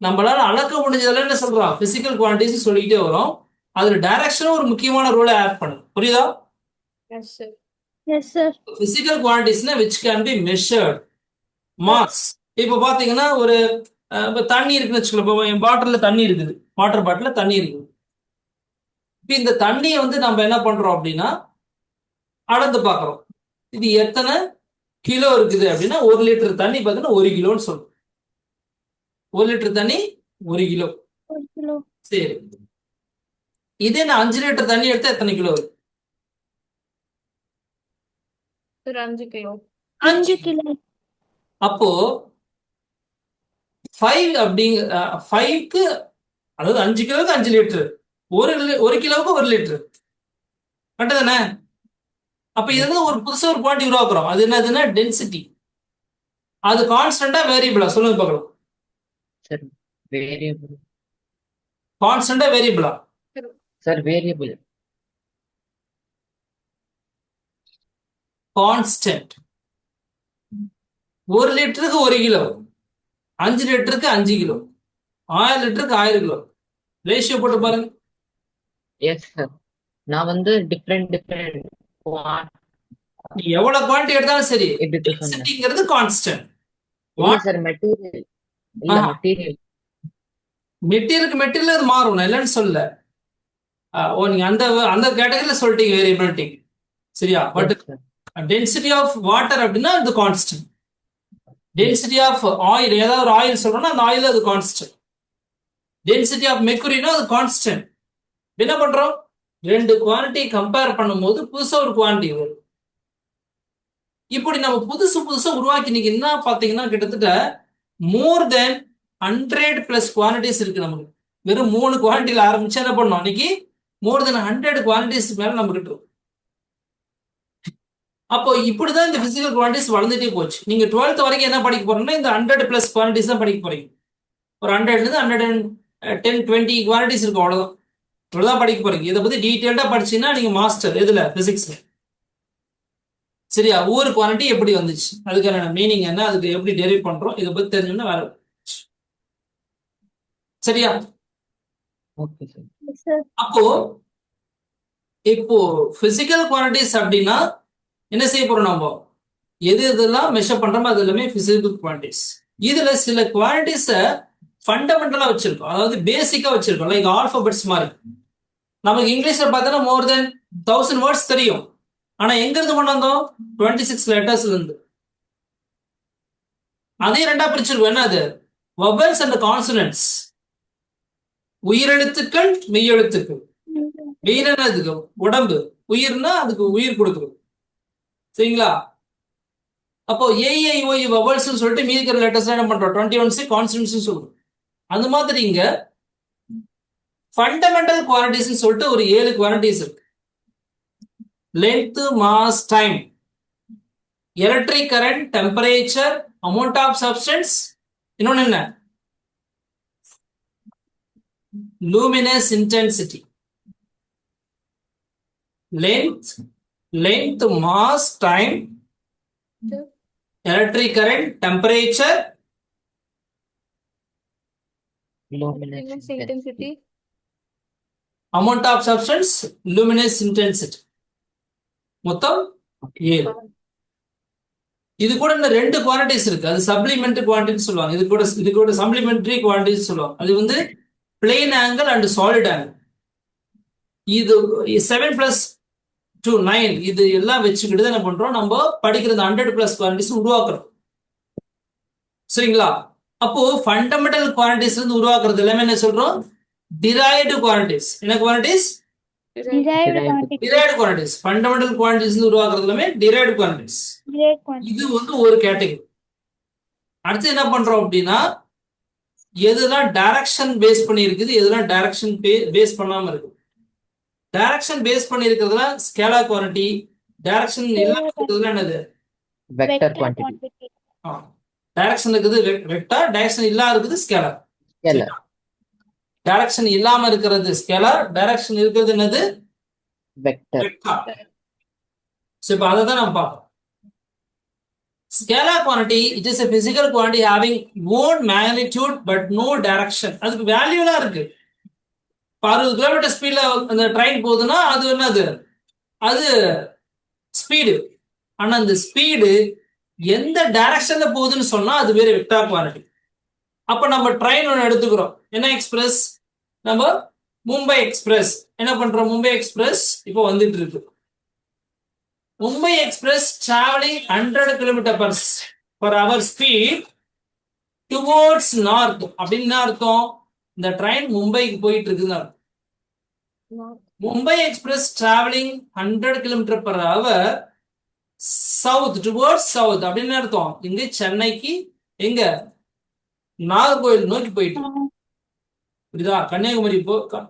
நம்மளால அளக்க முடிஞ்சதெல்லாம் என்ன சொல்றோம்? பிசிக்கல் குவான்டிட்டிஸ் சொல்லிக்கிட்டே வரோம். அதுல டைரக்ஷனும் ஒரு முக்கியமான ரோலை ஆட் பண்ணுது. புரியுதா? Yes, sir. Yes, sir. Physical குவான்டிட்டிஸ்னா which can be measured. Mass. இப்போ பாத்தீங்கன்னா ஒரு இப்போ தண்ணி இருக்குன்னு வச்சுக்கோங்க. இப்போ என் பாட்டில்ல தண்ணி இருக்குது, வாட்டர் பாட்டில்ல தண்ணி இருக்குது. இப்போ இந்த தண்ணியை வந்து நம்ம என்ன பண்றோம் அப்படின்னா அளந்து பார்க்குறோம். இது எத்தனை கிலோ இருக்குது அப்படின்னா 1 லிட்டர் தண்ணி பார்த்தீங்கன்னா 1 கிலோன்னு சொல்றோம். 1 லிட்டர் தண்ணி 1 கிலோ. 1 kilo. சரி, இதே நான் 5 லிட்டர் தண்ணி எடுத்தா எத்தனை கிலோ வரும்? Sir, 5 kilo. 5 kilo. அப்போ 5 அப்படிங்க 5க்கு, அதாவது 5 கிலோவுக்கு 5 லிட்டர், 1 கிலோவுக்கு 1 லிட்டர். கரெக்டு தானே? அப்ப இதுதான் ஒரு புதுசா ஒரு குவான்டிட்டி உருவாக்குறோம். அது என்னதுன்னா டென்சிட்டி. அது கான்ஸ்டன்டா வேரியபிளா? சொல்லுங்க பார்க்கலாம். Sir variable. கான்ஸ்டன்டா வேரியபிளா? Sir variable. கான்ஸ்டன்ட். 1 லிட்டருக்கு 1 கிலோ, 5 லிட்டருக்கு 5 கிலோ, 1000 லிட்டருக்கு 1000 கிலோ. ரேஷியோ போட்டு பாருங்க. Yes sir. நான் வந்து டிஃப்ரெண்ட் நீ எவ்வளவு குவான்டிட்டி எடுத்தாலும் சரி, எடுத்து சொன்னேன். டென்சிட்டிங்கிறது கான்ஸ்டன்ட். இல்ல சார், மெட்டீரியல் இல்ல ஆஹா. மெட்டீரியல். மெட்டீரியல் அது மாறும், நான் இல்லைன்னு சொல்லல. ஓ, நீங்க அந்த அந்த கேட்டகரியில சொல்லிட்டீங்க வேரியபிலிட்டி. சரியா? பட் டென்சிட்டி ஆஃப் வாட்டர் அப்படின்னா அது கான்ஸ்டன்ட். டென்சிட்டி ஆஃப் ஆயில், ஏதாவது ஒரு ஆயில் சொல்றோம்னா அந்த ஆயில் அது கான்ஸ்டன்ட். டென்சிட்டி ஆஃப் மெர்க்குரினா அது கான்ஸ்டன்ட். என்ன பண்றோம்? ரெண்டு குவான்டிட்டி கம்பேர் பண்ணும்போது புதுசா ஒரு குவான்டிட்டி வரும். இப்படி நம்ம புதுசா உருவாக்கி நீங்க என்ன பாத்தீங்கன்னா கிட்டத்தட்ட மோர் தென் 100+ குவான்டிட்டிஸ் இருக்கு நமக்கு. வெறும் 3 குவான்டிட்டியில ஆரம்பிச்சு என்ன பண்ணோம் இன்னைக்கு மோர் தென் 100 குவான்டிட்டிஸ் மேல நம்ம கிட்ட இருக்கு. அப்போ இப்படிதான் இந்த பிசிக்கல் குவான்டிட்டிஸ் வளர்ந்துட்டே போச்சு. நீங்க 12th வரைக்கும் என்ன படிக்க போறீங்கன்னா இந்த 100+ குவான்டிட்டிஸ் தான் படிக்க போறீங்க. ஒரு 100 110 20 குவான்டிட்டிஸ் இருக்கும், அவ்வளவுதான். இவ்வளவுதான் படிக்க போறீங்க. இதை பத்தி டீட்டெயில்டா படிச்சீங்கன்னா நீங்க மாஸ்டர் எதுல பிசிக்ஸ்ல. சரியா? ஒவ்வொரு குவான்டிட்டி எப்படி வந்துச்சு, அதுக்கான மீனிங் என்ன, அதுக்கு எப்படி டெரிவ் பண்றோம், இதை பத்தி தெரிஞ்சோம்னா வேற. சரியா? Okay sir. Yes, sir. அப்போ இப்போ பிசிக்கல் குவான்டிட்டிஸ் அப்படின்னா என்ன செய்ய போறோம் நம்ம, எது எதெல்லாம் மெஷர் பண்றோமோ அது எல்லாமே பிசிக்கல் குவான்டிட்டிஸ். இதுல சில குவான்டிட்டிஸை ஃபண்டமெண்டலா வச்சிருக்கோம், அதாவது பேசிக்கா வச்சிருக்கோம், லைக் ஆல்பபெட்ஸ் மாதிரி. நமக்கு இங்கிலீஷ்ல பார்த்தோன்னா மோர் தென் 1000 வேர்ட்ஸ் தெரியும். ஆனா எங்க இருந்து கொண்டு வந்தோம்? 26 லெட்டர்ஸ்ல இருந்து. அதே ரெண்டா பிரிச்சிருக்கோம். என்ன அது? Vowels and consonants. உயிரெழுத்துக்கள், மெய்யெழுத்துக்கள். மெய்னா அதுக்கு உடம்பு, உயிர்னா அதுக்கு உயிர் கொடுக்குறது. சரிங்களா? அப்போ ஏஐஓஇ வவல்ஸ் சொல்லிட்டு மீதி இருக்கிற லெட்டர்ஸ் என்ன பண்றோம்? 21 கான்சனன்ட்ஸ் சொல்றோம். அந்த மாதிரி இங்க ஃபண்டமெண்டல் குவான்டிட்டிஸ் சொல்லிட்டு ஒரு 7 குவான்டிட்டிஸ் இருக்கு. Length, mass, time, electric current, temperature, amount of substance, இன்னொன்னு என்ன, luminous intensity. Length, mass, time, electric current, temperature, Luminous intensity. Amount of substance, luminous intensity. மொத்தம் 7. இது கூட இன்னும் 2 குவான்டிட்டிஸ் இருக்கு. அது சப்ளிமெண்டரி குவான்டிட்டி சொல்லுவாங்க. இது கூட சப்ளிமெண்டரி குவான்டிட்டி சொல்லுவாங்க. அது வந்து plane angle and solid angle. இது 7+2 9. இது எல்லாம் வச்சுக்கிட்டு என்ன பண்றோம், நம்ம படிக்கிற 100+ குவான்டிட்டிஸ் உருவாக்குறோம். சரிங்களா? அப்போ ஃபண்டமெண்டல் குவான்டிட்டிஸ் இருந்து உருவாக்குறது எல்லாமே என்ன சொல்றோம்? Derived quantities. என்ன quantities? Derived quantity. Derived quantities. Fundamental quantities இருந்து உருவாக்குறது எல்லாமே டிரைவ்டு குவான்டிட்டிஸ். Derived quantity. இது வந்து ஒரு கேட்டகரி. அடுத்து என்ன பண்றோம் அப்படின்னா, எதெல்லாம் டைரக்ஷன் பேஸ் பண்ணி இருக்குது, எதெல்லாம் டைரக்ஷன் பேஸ் பண்ணாம இருக்கு. டைரக்ஷன் பேஸ் பண்ணி இருக்கிறதுல ஸ்கேலார் குவான்டிட்டி, டைரக்ஷன் இல்லாம இருக்கிறதுல என்னது? vector quantity. டைரக்ஷன் இருக்குது வெக்டார், டைரக்ஷன் இல்லாம இருக்குது ஸ்கேலார். Scalar. டைரக்ஷன் இல்லாம இருக்கிறது ஸ்கேலார், டைரக்ஷன் இருக்கிறது என்னது? Vector. வெக்டார். சோ இப்போ அதை தான் நம்ம பார்ப்போம். Scalar quantity, it is a physical quantity having own magnitude but no direction. அதுக்கு வேல்யூலாம் இருக்கு. 60 கிலோமீட்டர் ஸ்பீட்ல அந்த ட்ரெயின் போகுதுன்னா அது என்னது? அது ஸ்பீடு. ஆனா அந்த ஸ்பீடு எந்த டைரக்ஷன்ல போகுதுன்னு சொன்னா அது வேற வெக்டார் குவான்டிட்டி. அப்ப நம்ம ட்ரெயின் ஒன்று எடுத்துக்கிறோம். என்ன எக்ஸ்பிரஸ்? நம்ம மும்பை எக்ஸ்பிரஸ். என்ன பண்றோம்? மும்பை எக்ஸ்பிரஸ் இப்போ வந்துட்டு இருக்கு. Mumbai express travelling 100 km/h speed towards north. அப்படின்னு அர்த்தம், இந்த ட்ரெயின் மும்பைக்கு போயிட்டு இருக்குன்னு அர்த்தம். Mumbai express travelling 100 km/h south, towards south. அப்படின்னு அர்த்தம், இங்க சென்னைக்கு எங்க நாகர்கோவில் நோக்கி போயிட்டு. புரியுதா? கன்னியாகுமரி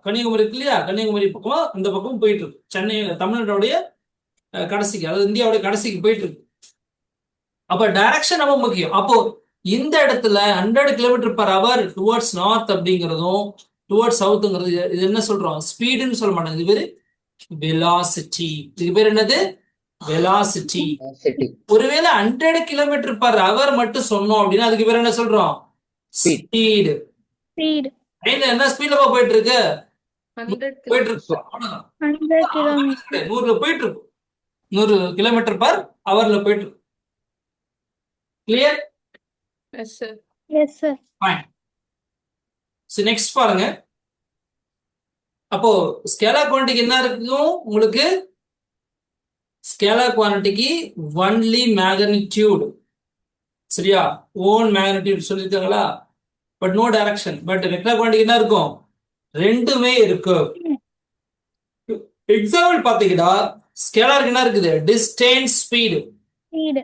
கன்னியாகுமரி இருக்கு இல்லையா, கன்னியாகுமரி பக்கமா அந்த பக்கம் போயிட்டு இருக்கு. சென்னை தமிழ்நாட்டுடைய கடைசிக்கு, அதாவது இந்தியாவுடைய கடைசிக்கு போயிட்டு இருக்கு. அப்ப டைரக்ஷன் ரொம்ப முக்கியம். அப்போ இந்த இடத்துல 100 km/h டுவர்ட்ஸ் நார்த் அப்படிங்கிறதும் டுவர்ட்ஸ் சவுத்துங்கிறது இது என்ன சொல்றோம்? ஸ்பீடுன்னு சொல்ல மாட்டாங்க, இது பேரு வெலாசிட்டி. இதுக்கு பேர் என்னது? வெலாசிட்டி. ஒருவேளை 100 km/h மட்டும் சொன்னோம் அப்படின்னா அதுக்கு பேர் என்ன சொல்றோம்? ஸ்பீடு. Speed. என்ன ஸ்பீட்ல போயிட்டு இருக்கு? 100 போயிட்டு இருக்கு. 100 kilometers. 100ல போயிட்டு இருக்கு. 100 km/h போயிட்டு இருக்கு. Clear? Yes, sir. Yes, sir. Fine. So next பாருங்க. அப்போ ஸ்கேலார் குவான்டிட்டிக்கு என்ன இருக்கும் உங்களுக்கு? ஸ்கேலார் குவான்டிட்டிக்கு ஒன்லி மேக்னிடியூட். சரியா? ஓன் மேக்னிடியூட் சொல்லிருக்காங்களா? But no direction. But vector குவான்டிட்டிக்கு என்ன இருக்கும்? ரெண்டுமே இருக்கு. எக்ஸாம்பிள் பாத்தீங்கன்னா ஸ்கேலாருக்கு என்ன இருக்குது? Distance, speed. ஸ்பீடு.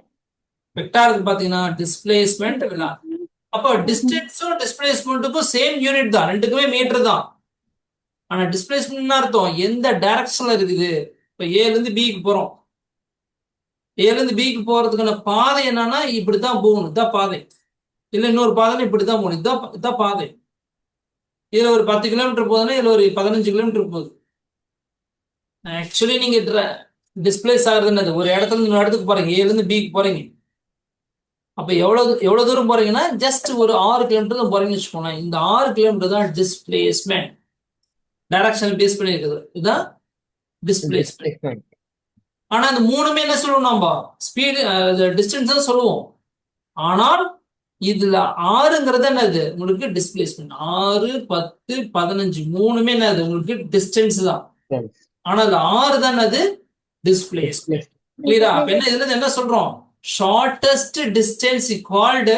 வெக்டாருக்கு பாத்தீங்கன்னா டிஸ்பிளேஸ்மெண்ட், வெலாசிட்டி. அப்போ டிஸ்டன்ஸும் டிஸ்பிளேஸ்மெண்ட்டுக்கும் சேம் யூனிட் தான், ரெண்டுக்குமே மீட்டர் தான். ஆனா டிஸ்பிளேஸ்மெண்ட் அர்த்தம் எந்த டைரக்ஷன்ல இருக்குது. இப்ப ஏல இருந்து பிக்கு போறோம், ஏல இருந்து பிக்கு போறதுக்கான பாதை என்னன்னா இப்படித்தான் போகணும், இதான் பாதை. இல்ல இன்னொரு பாதை இப்படித்தான் போகணும், இதான் பாதை. இதுல ஒரு 10 கிலோமீட்டர் போகுதுன்னா இதுல ஒரு 15 கிலோமீட்டர் போகுது. ஆக்சுவலி நீங்க டிஸ்பிளேஸ் ஆகுறது என்னது? ஒரு இடத்துல இருந்து இன்னொரு இடத்துக்கு போறீங்க, ஏல இருந்து பிக்கு போறீங்க. அப்ப எவ்வளவு தூரம் போறீங்கன்னா ஜஸ்ட் ஒரு 6 கிலோமீட்டர் தான் போறீங்கன்னு வச்சுக்கோங்க. இந்த 6 கிலோமீட்டர் தான் டிஸ்பிளேஸ்மெண்ட். டைரக்ஷன் பேஸ் பண்ணி இருக்குது, இதுதான் டிஸ்பிளேஸ்மெண்ட். Displacement. ஆனா அந்த மூணுமே என்ன சொல்லுவோம்? நம்ம ஸ்பீடு டிஸ்டன்ஸ் தான் சொல்லுவோம். ஆனால் இதுல 6ங்கிறது என்னது? உங்களுக்கு டிஸ்பிளேஸ்மெண்ட். 6, 10, 15 மூணுமே என்னது? உங்களுக்கு டிஸ்டன்ஸ் தான். Yes. ஆனா அது 6 தான் என்னது? டிஸ்பிளேஸ்மெண்ட். Displacement. கிளியரா? அப்ப என்ன இதுல இருந்து என்ன சொல்றோம்? Shortest distance called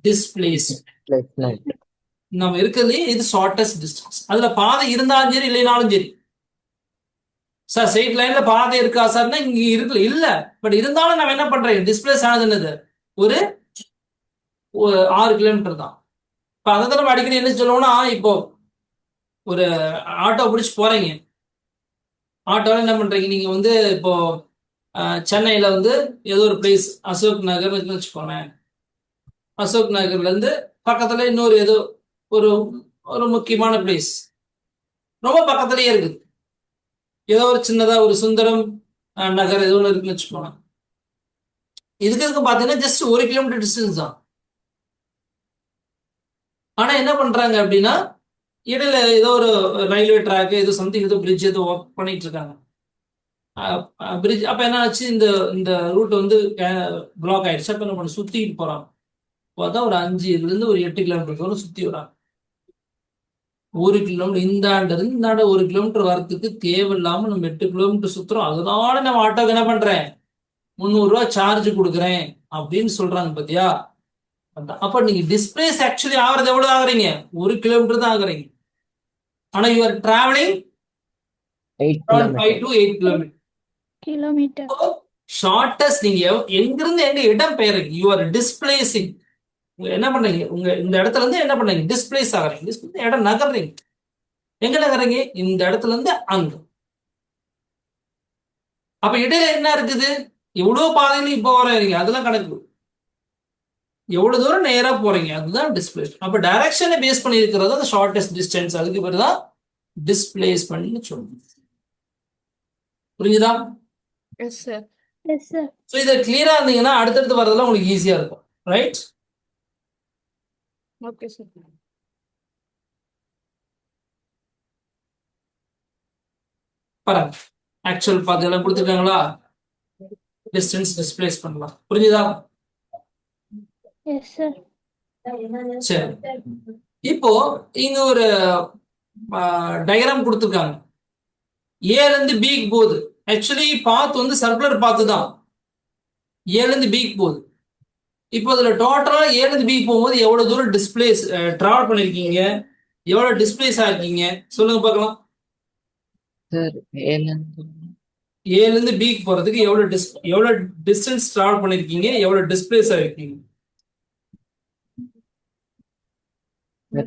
displacement. Displacement. நம்ம இருக்கிறதுலே இது ஷார்டஸ்ட் டிஸ்டன்ஸ். அதுல பாதை இருந்தாலும் சரி இல்லைனாலும் சரி. சார் ஸ்ட்ரெயிட் லைன்ல பாதை இருக்கா சார்னா இங்க இருக்குல்ல, இல்ல. பட் இருந்தாலும் நம்ம என்ன பண்றேன்? டிஸ்பிளேஸ் ஆனது என்னது? ஒரு 6 கிலோமீட்டர் தான். இப்ப அதை நம்ம அடிக்கடி என்ன சொல்லுவோம்னா, இப்போ ஒரு ஆட்டோ பிடிச்சி போறீங்க. ஆட்டோல என்ன பண்றீங்க? நீங்க வந்து இப்போ சென்னையில வந்து ஏதோ ஒரு பிளேஸ் அசோக் நகர்னு வச்சுக்கோங்க. அசோக் நகர்ல இருந்து பக்கத்துல இன்னொரு ஏதோ ஒரு ஒரு முக்கியமான பிளேஸ் ரொம்ப பக்கத்துலயே இருக்குது. ஏதோ ஒரு சின்னதா ஒரு சுந்தரம் நகர் ஏதோ ஒன்று இருக்குன்னு வச்சுக்கோங்க. இதுக்கு பாத்தீங்கன்னா ஜஸ்ட் 1 கிலோமீட்டர் டிஸ்டன்ஸ் தான். ஆனா என்ன பண்றாங்க அப்படின்னா, இடையில ஏதோ ஒரு ரயில்வே ட்ராக் ஏதோ சம்திங் ஏதோ பிரிட்ஜ் ஏதோ ஒர்க் பண்ணிட்டு இருக்காங்க. பிரிட்ஜ் அப்ப என்ன ஆச்சு? இந்த இந்த ரூட் வந்து பிளாக் ஆயிடுச்சு. அப்ப என்ன பண்ண சுத்திட்டு போறாங்க. பார்த்தா ஒரு 5 இருந்து ஒரு 8 கிலோமீட்டர் தூரம் சுத்தி வராங்க. 1 கிலோமீட்டர் இந்தாண்ட இருந்து இந்தாண்ட 1 கிலோமீட்டர் வரத்துக்கு தேவையில்லாம நம்ம 8 கிலோமீட்டர் சுத்துறோம். அதனால நம்ம ஆட்டோக்கு என்ன பண்றேன்? 300 ரூபாய் சார்ஜ் கொடுக்குறேன் அப்படின்னு சொல்றாங்க. பாத்தியா? அப்ப நீங்க டிஸ்பிளேஸ் ஆக்சுவலி ஆகுறது எவ்வளவு ஆகுறீங்க? 1 கிலோமீட்டர் தான் ஆகுறீங்க. ஆனா you are travelling 8 5 kilometers. to 8 kilometre. Shortest. நீங்க எங்கிருந்து எங்க இடம் பெயர்றீங்க? You are டிஸ்பிளேசிங். என்ன பண்றீங்க? உங்க இந்த இடத்துல இருந்து என்ன பண்றீங்க? டிஸ்பிளேஸ் ஆகுறீங்க. இடம் நகர்றீங்க. எங்க நகர்றீங்க? இந்த இடத்துல இருந்து அங்க. அப்ப இடையில என்ன இருக்குது? எவ்வளவு பாதையில இப்போ வரீங்க, அதெல்லாம் கணக்கு. எவ்வளவு தூரம் நேரா போறீங்க, அதுதான் டிஸ்பிளேஸ். அப்ப டைரக்ஷனை பேஸ் பண்ணி இருக்கிறது அந்த ஷார்டஸ்ட் டிஸ்டன்ஸ். அதுக்கு பேர் தான் டிஸ்பிளேஸ்மெண்ட் சொல்லுங்க. புரிஞ்சுதா? Yes sir. Yes sir. So இதை கிளியரா இருந்தீங்கன்னா அடுத்தடுத்து வரதெல்லாம் உங்களுக்கு ஈஸியா இருக்கும். ரைட்? Okay sir. பாருங்க, ஆக்சுவல் பாத்து எல்லாம் கொடுத்துருக்காங்களா? டிஸ்டன்ஸ் டிஸ்பிளேஸ் பண்ணலாம். புரிஞ்சுதா? Yes sir. சரி, இப்போ இங்க ஒரு டயக்ராம் கொடுத்துருக்காங்க. ஏல இருந்து பிக்கு போகுது. ஆக்சுவலி பாத் வந்து சர்க்குலர் பாத்து தான். ஏல இருந்து பிக்கு போகுது. இப்போ அதுல டோட்டலா ஏல இருந்து பிக்கு போகும்போது எவ்வளவு தூரம் டிஸ்பிளேஸ் டிராவல் பண்ணிருக்கீங்க, எவ்வளவு டிஸ்பிளேஸ் ஆயிருக்கீங்க சொல்லுங்க பார்க்கலாம். சார் ஏல இருந்து பிக்கு போறதுக்கு எவ்வளவு டிஸ்டன்ஸ் டிராவல் பண்ணிருக்கீங்க, எவ்வளவு டிஸ்பிளேஸ் ஆயிருக்கீங்க?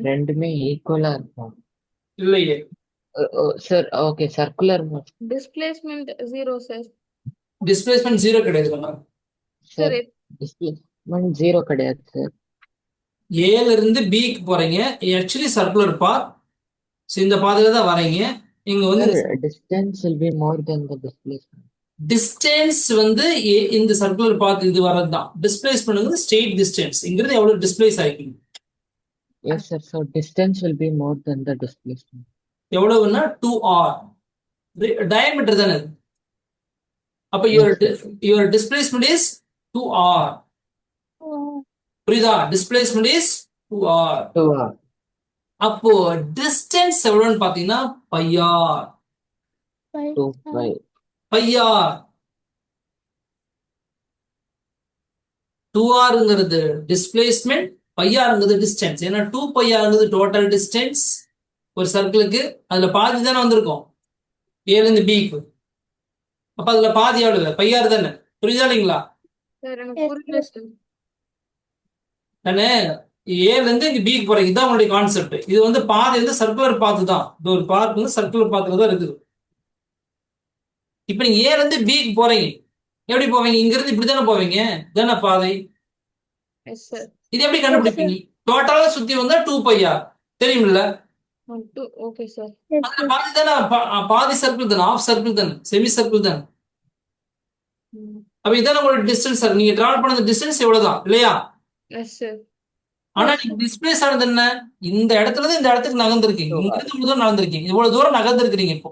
ரெண்டுமே ஈக்குவலா இருக்கும். இல்லையே sir. Okay, circular displacement 0 sir. Displacement 0 கிடையாது. சார் டிஸ்பிளேஸ்மெண்ட் 0 கிடையாது சார். ஏல இருந்து பிக்கு போறீங்க. Actually circular path. இந்த பாதையில தான் வரீங்க. இங்க வந்து distance will be more than the displacement. Distance வந்து இந்த சர்க்குலர் பாத் இது வரதுதான். Displacement straight distance. இங்கிருந்து எவ்வளவு டிஸ்பிளேஸ் ஆயிருக்கு? Yes sir, so distance will be more than the displacement. எவ்வளவுன்னா 2r. Diameter தானே. அப்ப your displacement is 2r. புரியுதா? Displacement is 2r. 2r. அப்போ டிஸ்டன்ஸ் எவ்வளவுன்னு பாத்தீங்கன்னா πr. 2π. πr 2rங்கிறது displacement, πrங்கிறது distance. ஏன்னா 2πrங்கிறது டோட்டல் டிஸ்டன்ஸ் ஒரு சர்க்கிளுக்கு. அதுல பாதி தானே வந்திருக்கும். ஏல இருந்து பிக்கு. அப்ப அதுல பாதி எவ்வளவு? பையாறு தானே. புரியுதா இல்லைங்களா? சார் எனக்கு புரியல சார். தானே. ஏல இருந்து இங்க பிக்கு போறீங்க, இதான் உங்களுடைய கான்செப்ட். இது வந்து பாதை வந்து சர்க்குலர் பாத்து தான். இது ஒரு பார்க் வந்து சர்க்குலர் பாத்துல தான் இருக்குது. இப்ப நீங்க ஏல இருந்து பிக்கு போறீங்க, எப்படி போவீங்க? இங்க இருந்து இப்படித்தானே போவீங்க, தானே பாதை. Yes sir. இது எப்படி Yes, கண்டுபிடிப்பீங்க? டோட்டலா சுத்தி வந்தா 2πr தெரியுமில்ல. 2 ஓகே சார். yes, அதுல பாதி தானே, பாதி சர்க்கிள் தானே, ஆஃப் சர்க்கிள் தானே, செமி சர்க்கிள் தானே. அப்ப இதான உங்களோட டிஸ்டன்ஸ் சார். நீங்க டிராவல் பண்ண டிஸ்டன்ஸ் எவ்வளவுதான் இல்லையா? Yes sir. ஆனா நீங்க டிஸ்பிளேஸ் ஆனது என்ன? இந்த இடத்துல இருந்து இந்த இடத்துக்கு நகர்ந்துருக்கீங்க, இங்க இருந்து இவ்வளவு தூரம் நகர்ந்துருக்கீங்க, இவ்வளவு தூரம் நகர்ந்துருக்கீங்க. இப்போ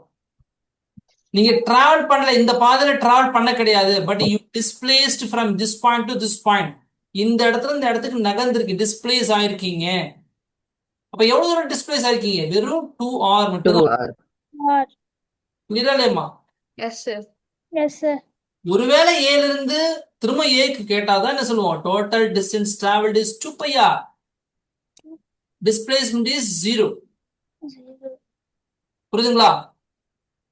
நீங்க டிராவல் பண்ணல, இந்த பாதையில டிராவல் பண்ண கிடையாது. But you displaced from this point to this point. இந்த இடத்துல இந்த இடத்துக்கு நகர்ந்துருக்கு, டிஸ்பிளேஸ் ஆயிருக்கீங்க. அப்ப எவ்வளவு தூரம் டிஸ்பிளேஸ் ஆயிருக்கீங்க? வெறும் 2r மட்டும் தான். 2r. sir. கிளியரா இல்லையம்மா? S sir. Yes, sir. ஒருவேளை ஏல இருந்து திரும்ப ஏக்கு கேட்டாதான் என்ன சொல்லுவோம்? Total distance travelled is 2πr. Displacement is 0. புரியுதுங்களா?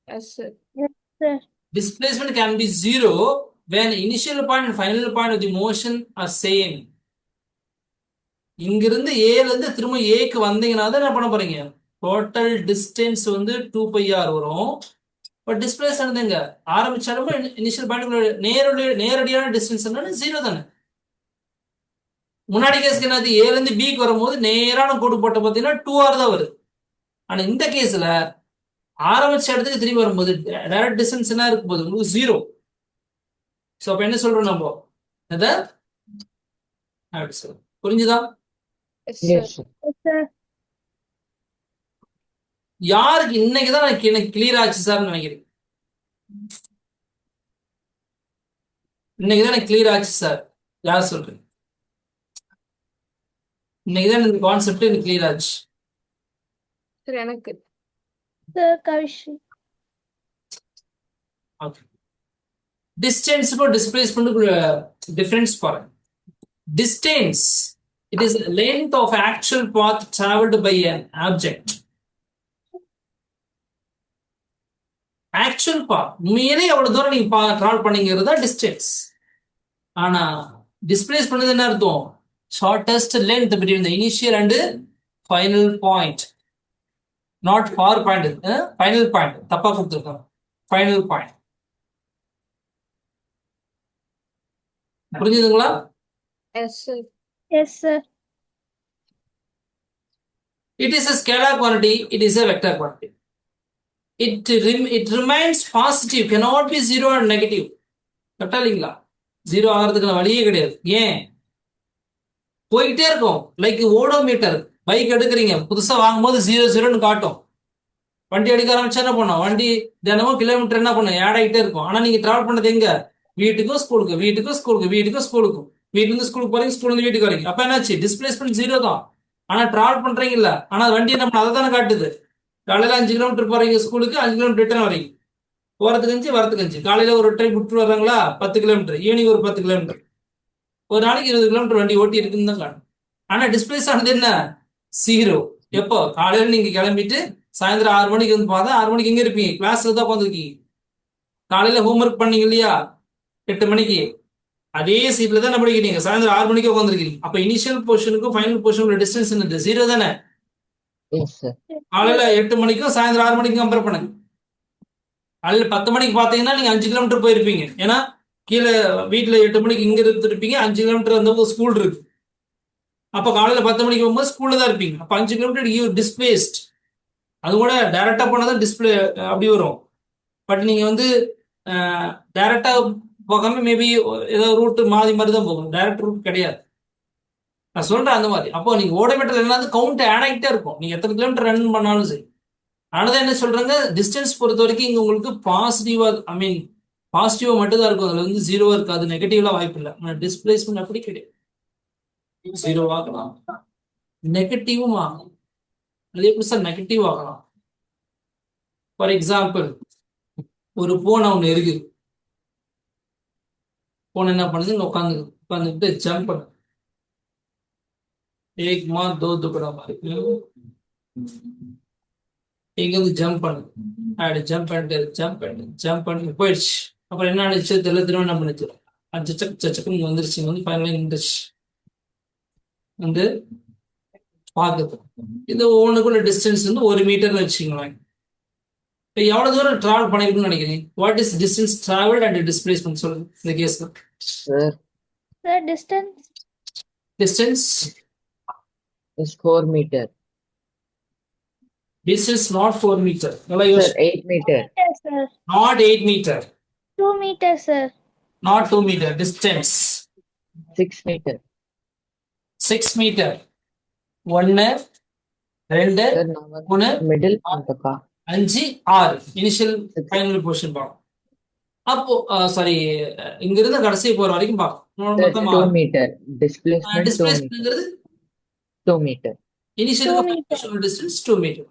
S sir. Yes, sir. Displacement can be 0 when initial point and final point of the motion are same. இங்கிருந்து ஏல இருந்து திரும்ப ஏக்கு வந்தீங்கன்னா தான் என்ன பண்ண போறீங்க? டோட்டல் டிஸ்டன்ஸ் வந்து 2πr வரும். பட் டிஸ்பிளேஸ் ஆனதுங்க ஆரம்பிச்சாலும் இனிஷியல் பாயிண்ட் நேரடியான டிஸ்டன்ஸ் என்னன்னா 0 தானே. முன்னாடி கேஸ்க்கு என்னது? ஏல இருந்து பிக்கு வரும்போது நேரான கோடு போட்ட பார்த்தீங்கன்னா 2r தான் வருது. ஆனா இந்த கேஸ்ல ஆரம்பிச்ச இடத்துக்கு திரும்பி வரும்போது டைரக்ட் டிஸ்டன்ஸ் என்ன இருக்கும் போது உங்களுக்கு 0. ஸோ அப்ப என்ன சொல்றோம் நம்ம? அதை அப்படி சொல்றோம். புரிஞ்சுதா? Yes Yes, sir. sir. Yes, sir. யாருக்கு இன்னைக்குதான் எனக்கு கிளியர் ஆச்சு சார்னு நினைக்கிறேன். இன்னைக்குதான் எனக்கு கிளியர் ஆச்சு சார். யார் சொல்றேன்? இன்னைக்குதான் இந்த கான்செப்ட் எனக்கு கிளியர் ஆச்சு. சார் எனக்கு Sir, Kavishi. ஓகே. டிஸ்டன்ஸுக்கும் டிஸ்பிளேஸ்மெண்ட்டுக்கும் டிஃபரன்ஸ் பாருங்க. Distance, it is the length of actual path traveled by an object. Actual path, உண்மையிலே எவ்வளவு தூரம் நீங்க டிராவல் பண்ணீங்கிறது தான் டிஸ்டன்ஸ். ஆனா டிஸ்பிளேஸ் பண்ணது என்ன அர்த்தம்? Shortest length between the initial and final point. Not far point, final point. தப்பா கொடுத்துருக்காங்க. Final point. புரிஞ்சுதுங்களா? S sir. Yes, sir. It is a scalar quantity, it is a vector quantity. It remains positive, cannot be zero and negative. கரெக்டா இல்லைங்களா? Zero ஆகிறதுக்கு வழியே கிடையாது. ஏன்? போயிட்டே இருக்கும். Like odometer. பைக் எடுக்கிறீங்க, புதுசா வாங்கும்போது 0 காட்டும். வண்டி எடுக்க ஆரம்பிச்சா என்ன பண்ணும்? வண்டி தினமும் கிலோமீட்டர் என்ன பண்ணும்? ஆட் ஆகிட்டே இருக்கும். ஆனா நீங்க டிராவல் பண்ணது எங்க? வீட்டுக்கும் ஸ்கூலுக்கு, வீட்டுக்கும் ஸ்கூலுக்கு, வீட்டுக்கும் ஸ்கூலுக்கும். வீட்டுல இருந்து ஸ்கூலுக்கு போறீங்க, ஸ்கூல்ல இருந்து வீட்டுக்கு வரீங்க. அப்ப என்னாச்சு? டிஸ்பிளேஸ்மெண்ட் 0 தான். ஆனா டிராவல் பண்றீங்க இல்ல, ஆனா வண்டி என்ன பண்ண? அதை தானே காட்டுது. காலையில 5 கிலோமீட்டர் போறீங்க ஸ்கூலுக்கு, 5 கிலோமீட்டர் ரிட்டர்ன் வரீங்க. போறதுக்கு 5, வரதுக்கு 5. காலையில ஒரு டைம் விட்டு வர்றாங்களா 10 கிலோமீட்டர், ஈவினிங் ஒரு 10 கிலோமீட்டர். ஒரு நாளைக்கு 20 கிலோமீட்டர் வண்டி ஓட்டி இருக்குன்னு தான் காணும். ஆனா டிஸ்பிளேஸ் ஆனது என்ன? 0. எப்போ? காலையில நீங்க கிளம்பிட்டு சாயந்தரம் 6 மணிக்கு வந்து பார்த்தா 6 மணிக்கு எங்க இருப்பீங்க? கிளாஸ்ல தான் உட்காந்துருக்கீங்க. காலையில ஹோம்ஒர்க் பண்ணீங்க இல்லையா 8 மணிக்கு, அதே சீட்ல தான் படிக்கிறீங்க. சாயந்தரம் 6 மணிக்கு உட்காந்துருக்கீங்க. அப்ப இனிஷியல் போர்ஷனுக்கும் ஃபைனல் போர்ஷனுக்கும் டிஸ்டன்ஸ் என்னது? 0 தானே. Yes, sir. காலையில 8 மணிக்கும் சாயந்தரம் 6 மணிக்கும் கம்பேர் பண்ணுங்க. காலையில 10 மணிக்கு பாத்தீங்கன்னா நீங்க 5 கிலோமீட்டர் போயிருப்பீங்க. ஏன்னா கீழே வீட்டுல 8 மணிக்கு இங்க இருந்திருப்பீங்க, 5 கிலோமீட்டர் அந்த ஸ்கூல் இருக்கு. அப்ப காலையில 10 மணிக்கு போகும்போது ஸ்கூல்ல தான் இருப்பீங்க. அப்ப 5 கிலோமீட்டர் யூ டிஸ்பிளேஸ்ட். அது கூட டைரக்டா போனாதான் டிஸ்பிளே அப்படி வரும். பட் நீங்க வந்து டைரக்டா போகாம மேபி ஏதோ ரூட் மாறி மாதிரி தான் போகும். டைரக்ட் ரூட் கிடையாது. நான் சொல்றேன் அந்த மாதிரி. அப்போ நீங்க ஓடோமீட்டர் என்னது கவுண்ட் ஆட் ஆகிட்டே இருக்கும். நீங்க எத்தனை கிலோமீட்டர் ரன் பண்ணாலும் சரி. அதனால என்ன சொல்றாங்க, டிஸ்டன்ஸ் பொறுத்த வரைக்கும் இங்க உங்களுக்கு பாசிட்டிவா, பாசிட்டிவா மட்டும் தான் இருக்கும். அதுல வந்து 0 இருக்காது, நெகட்டிவ்லாம் வாய்ப்பு இல்லை. டிஸ்பிளேஸ்மெண்ட் அப்படி கிடையாது. 0 ஆகலாம், நெகட்டிவும் ஆகலாம். அதே புதுசா நெகட்டிவ் ஆகலாம். ஃபார் எக்ஸாம்பிள், ஒரு பூனை ஒண்ணு இருக்கு. பூனை என்ன பண்ணுது? இங்க உட்காந்துக்கிட்டு ஜம்ப் பண்ணு. एक माँ दो दुकड़ा मारी. இங்க வந்து ஜம்ப் பண்ணு, அப்படி ஜம்ப் பண்ணி போயிடுச்சு. அப்புறம் என்ன ஆனிச்சு தெரியல, திரும்ப என்ன பண்ணுச்சு, சச்சக்கு இங்க வந்துருச்சு, இங்க வந்து ஃபைனலி நின்றுச்சு. வந்து பார்க்குது. இந்த ஒவ்வொன்றுக்குள்ள டிஸ்டன்ஸ் வந்து 1 மீட்டர்னு வச்சுக்கோங்களேன். இப்போ எவ்வளவு தூரம் டிராவல் பண்ணிருக்குன்னு நினைக்கிறீங்க? What is distance travelled and displacement சொல்லுங்க இந்த கேஸ்ல. Sir, Sir, distance. Distance is 4 meter. Distance not 4 metre. நல்லா Sir, யோசி. 8 meter. Meter, sir. Not 8 metre, 2 meters, sir. Not 2 metre. Distance 6 meter. 6 metre. 1 2 Sir, நான் வந்து 3 middle பண்ணிட்டப்பா. 5 6 இனிஷியல் ஃபைனல் பொசிஷன் பார்க்கும். அப்போ சாரி, இங்க இருந்து கடைசி போற வரைக்கும் பார்க்கும். Sir, மொத்தம் 2 meter. Displacement 2 meter. டிஸ்பிளேஸ்மெண்ட்ங்கிறது 2 meter. 2 இனிஷியலுக்கு meter. Final distance 2 metre.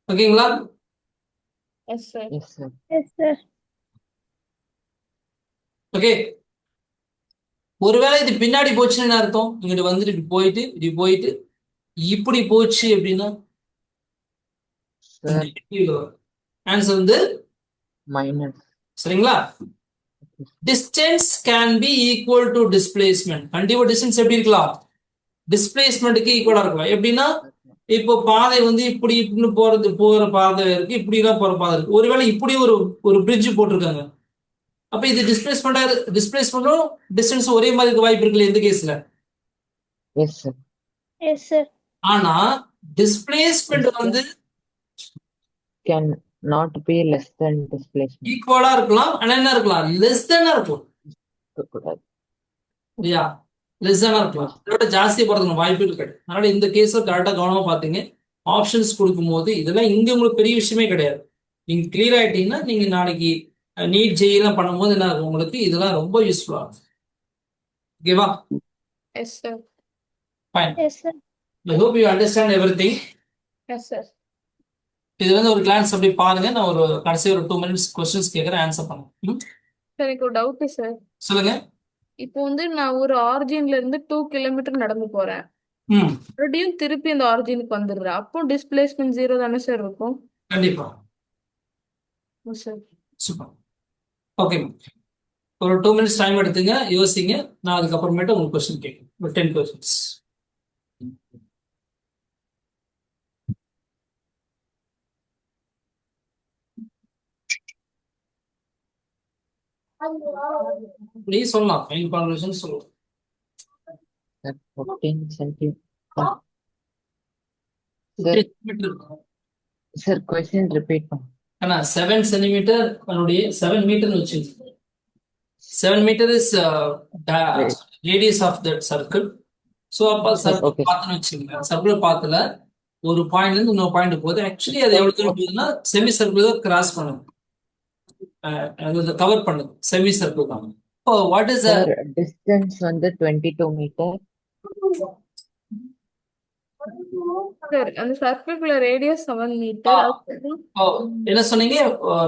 ஓகேங்களா? Yes sir. Yes, sir. Yes, sir. Okay. ஒருவேளை இது பின்னாடி போச்சுன்னு என்ன அர்த்தம்? இங்கிட்டு வந்துட்டு இப்படி போயிட்டு இப்படி போச்சு அப்படின்னா Sir, ஆன்சர் வந்து minus. சரிங்களா? Distance can be equal to displacement. கண்டிப்பா டிஸ்டன்ஸ் எப்படி இருக்கலாம்? டிஸ்பிளேஸ்மெண்ட்டுக்கு ஈக்குவலா இருக்கலாம். எப்படின்னா இப்போ பாதை வந்து இப்படி இப்படின்னு போற பாதை இருக்கு, இப்படி எல்லாம் போற பாதை இருக்கு. ஒருவேளை இப்படி ஒரு பிரிட்ஜ் போட்டிருக்காங்க. அப்ப இது டிஸ்பிளேஸ்மெண்ட்டும் டிஸ்டன்ஸ் ஒரே மாதிரி இருக்க வாய்ப்பு இருக்குல்ல இந்த கேஸ்ல. Yes, sir. Yes, sir. ஆனா டிஸ்பிளேஸ்மெண்ட் வந்து Can not be less than displacement. ஈக்குவலா இருக்கலாம், ஆனா என்ன இருக்கலாம், லெஸ் தானா இருக்கும். இருக்கக்கூடாது. இல்லையா? லெஸ் தானா இருக்கலாம், இதோட ஜாஸ்தி போறதுக்கு வாய்ப்பு இருக்கு. அதனால இந்த கேஸை கரெக்டா கவனமா பாத்தீங்க. ஆப்ஷன்ஸ் கொடுக்கும்போது இதெல்லாம் இங்க உங்களுக்கு பெரிய விஷயமே கிடையாது. நீங்க கிளியர் ஆயிட்டீங்கன்னா நீங்க நாளைக்கு நீட் ஜெய் எல்லாம் பண்ணும்போது என்ன ஆகும், உங்களுக்கு இதெல்லாம் ரொம்ப யூஸ்ஃபுல்லா இருக்கும். ஓகேவா? Yes sir. Fine. Yes, sir. I hope you understand everything. Yes sir. இது வந்து ஒரு கிளான்ஸ் அப்படி பாருங்க. நான் ஒரு கடைசி ஒரு 2 மினிட்ஸ் கொஸ்டின்ஸ் கேட்கறேன், ஆன்சர் பண்ணுங்க. சார் எனக்கு ஒரு டவுட் சார். சொல்லுங்க. இப்போ வந்து நான் ஒரு ஆரிஜின்ல இருந்து 2 கிலோமீட்டர் நடந்து போறேன். ம் மறுபடியும் திருப்பி அந்த ஆரிஜினுக்கு வந்துடுறேன். அப்போ டிஸ்பிளேஸ்மெண்ட் 0 தானே சார் இருக்கும்? கண்டிப்பா. சார். சூப்பர். ஓகே, ஒரு 2 மினிட்ஸ் டைம் எடுத்துங்க, யோசிங்க. நான் அதுக்கப்புறமேட்டு உங்களுக்கு கொஸ்டின் கேட்குறேன். ஒரு 10 கொஸ்டின்ஸ். இப்படி சொல்லலாம், மெயின் கான்வர்சேஷன் சொல்லலாம். Sir, 14 centimeter. Sir, question repeat பண்ணு. ஆனா 7 சென்டிமீட்டர் அதனுடைய 7 மீட்டர்னு வச்சுக்கோங்க. 7 metre is radius of that circle. So அப்போ சர்க்கிள் Okay. பார்த்துன்னு வச்சுக்கோங்க. சர்க்கிள் பார்த்துல ஒரு பாயிண்ட்ல இருந்து இன்னொரு பாயிண்ட் போகுது. ஆக்சுவலி அது எவ்வளவு தூரம் போகுதுன்னா செமி சர்க்கிள் தான் கிராஸ் பண்ணுது, கவர் பண்ணுது. செமி சர்க்கிள் தான். இப்போ வாட் இஸ் Sir, distance வந்து 22 meter. சார் அந்த சர்க்கிள்குள்ள ரேடியஸ் 7 மீட்டர். என்ன சொன்னீங்க?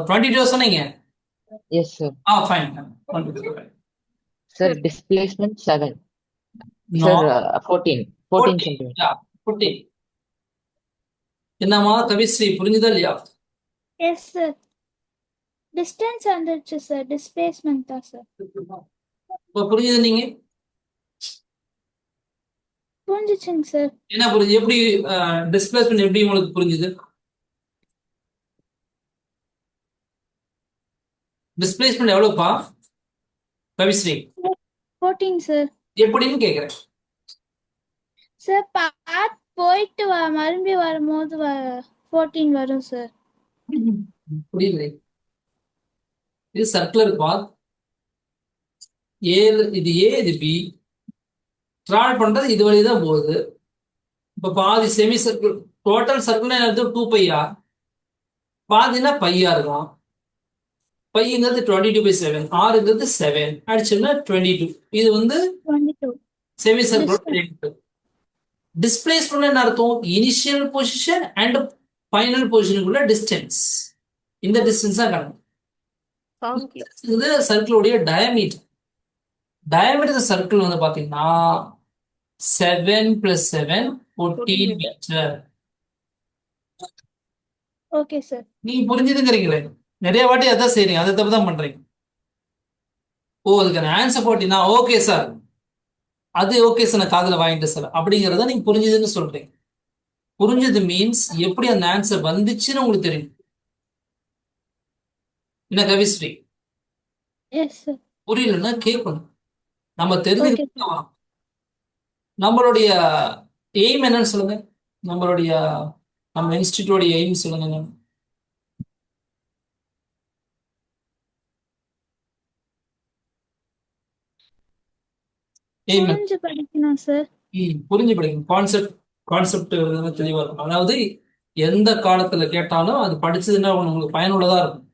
22 சொன்னீங்க. Yes, sir. Fine. Sir, displacement 7. No. Sir, 14 centimeter. 14. என்னம்மா கவிஸ்ரீ, புரிஞ்சுதா இல்லையா? Yes, sir. Distance வந்துருச்சு sir. Displacement தான் sir. இப்போ புரிஞ்சுது நீங்க? புரிஞ்சுச்சுங்க sir. என்ன புரிஞ்சு? எப்படி டிஸ்பிளேஸ்மெண்ட் எப்படி உங்களுக்கு புரிஞ்சுது? டிஸ்பிளேஸ்மெண்ட் எவ்வளவுப்பா கவிஸ்ரீ? 14 sir. எப்படின்னு கேக்குறேன். Sir, பாத் போயிட்டு மறுபடி வரும்போது 14 வரும் sir. புரியல. இது சர்க்குலர் பாத். இது ஏ, இது பி. டிராவல் பண்றது இது வழிதான் போகுது. இப்ப பாதி செமி சர்க்கிள், டோட்டல் சர்க்கிள் 2 பையா, பாதினா பையா இருக்கும். பையங்கிறது 22/7, ஆறுங்கிறது 7 அடிச்சோம்னா 22. இது வந்து 22. Semi circle. டிஸ்பிளேஸ்மெண்ட் என்ன அர்த்தம்? இனிஷியல் பொசிஷன் அண்ட் ஃபைனல் பொசிஷனுக்குள்ள டிஸ்டன்ஸ். இந்த டிஸ்டன்ஸ் தான் கணக்கு. இது சர்க்கிளுடைய டயமீட்டர். டயமீட்டர் சர்க்கிள் வந்து பாத்தீங்கன்னா 7 + 7 14 மீட்டர். Okay sir. நீங்க புரிஞ்சுதுங்கிறீங்களே, நிறைய வாட்டி அதான் செய்றீங்க, அதை தப்பு தான் பண்றீங்க. ஓ, அதுக்கான ஆன்சர் போட்டீங்கன்னா ஓகே சார், அது ஓகே சார், நான் காதுல வாங்கிட்டேன் சார் அப்படிங்கிறத நீங்க புரிஞ்சுதுன்னு சொல்றீங்க. புரிஞ்சது மீன்ஸ் எப்படி அந்த ஆன்சர் வந்துச்சுன்னு உங்களுக்கு தெரியும். என்ன கவிஸ்ரீ, எஸ் சார். புரியலன்னா கேட்கணும், நம்ம ஓகே தெரிஞ்சுக்கிட்டு சார். வரோம். நம்மளுடைய எய்ம் என்னன்னு சொல்லுங்க, நம்மளுடைய நம்ம இன்ஸ்டிடியூட்டோட எய்ம் சொல்லுங்க என்னன்னு. எய்ம் புரிஞ்சு படிக்கணும் சார். புரிஞ்சு படிக்கணும். கான்செப்ட் தெளிவா இருக்கும். அதாவது எந்த காலத்துல கேட்டாலும் அது படிச்சதுன்னா உங்களுக்கு பயனுள்ளதா இருக்கும்.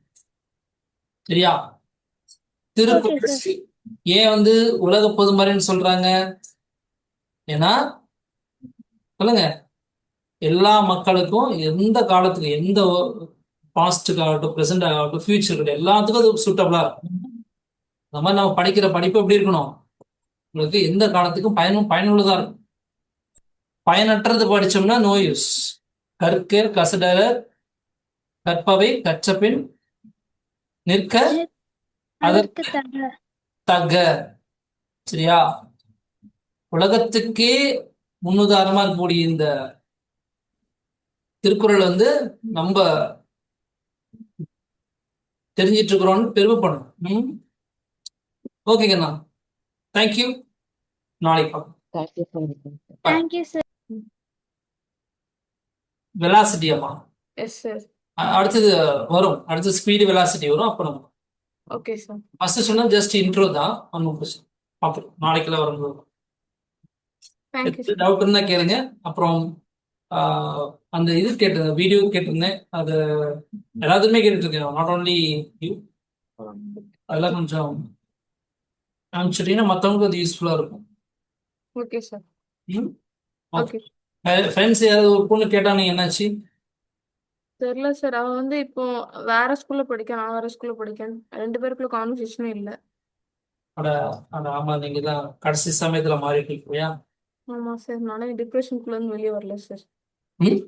சரியா? Okay sir. திருக்குறள் ஏன் உலக பொதுமறைன்னு சொல்றாங்க? ஏன்னா சொல்லுங்க, எல்லா மக்களுக்கும் எந்த காலத்துக்கு, எந்த பாஸ்டுக்கு ஆகட்டும், ப்ரெசென்ட் ஆகட்டும், ஃபியூச்சருக்கு எல்லாத்துக்கும் அது சூட்டபிளா இருக்கும். அந்த மாதிரி நம்ம படிக்கிற படிப்பு எப்படி இருக்கணும், உங்களுக்கு எந்த காலத்துக்கும் பயனுள்ளதா இருக்கும். பயனற்றது படிச்சோம்னா நோ யூஸ். கற்க கசடர கற்பவை கற்றபின் நிற்க அதற்கு அதற்கு தக. தக. சரியா? உலகத்துக்கே முன்னுதாரணமா இருக்கக்கூடிய இந்த திருக்குறள் நம்ம தெரிஞ்சிட்டு இருக்கிறோம்னு பெருமைப்படணும். ஓகேங்கண்ணா, தேங்க்யூ. நாளைக்கு பார்க்கலாம். Thank you sir. Bye. Thank you sir. Velocity அம்மா, எஸ் சார். அடுத்தது வரும், அடுத்து ஸ்பீடு வெலாசிட்டி வரும். அப்போ நம்ம ஓகே சார். ஃபர்ஸ்ட் சொன்னா ஜஸ்ட் இன்ட்ரோ தான், ஒன்றும் பிரச்சனை. அப்புறம் நாளைக்குள்ள வரும்போது தேங்க்யூ சார். டவுட் இருந்தா கேளுங்க. அப்புறம் அந்த இது கேட்டிருந்தேன், வீடியோ கேட்டிருந்தேன், அது எல்லாத்துக்குமே கேட்டுட்டு இருக்கேன், நாட் ஓன்லி யூ. அதெல்லாம் கொஞ்சம் அனுப்பிச்சிட்டீங்கன்னா மற்றவங்களுக்கு அது யூஸ்ஃபுல்லா இருக்கும். Okay sir. ம், ஓகே. ஓகே. ஃப்ரெண்ட்ஸ் யாராவது ஒரு பொண்ணு கேட்டானே என்னாச்சு? தெரியல சார், அவன் இப்போ வேற ஸ்கூல்ல படிக்கான், நான் வேற ஸ்கூல்ல படிக்கேன். 2 பேருக்குள்ள கான்வர்சேஷனே இல்ல. அட அட, ஆமா, நீங்க தான் கடைசி சமயத்துல மாறிட்டு இல்லையா? ஆமா சார், நானே டிப்ரெஷனுக்குள்ள இருந்து வெளியே வரல சார். ம்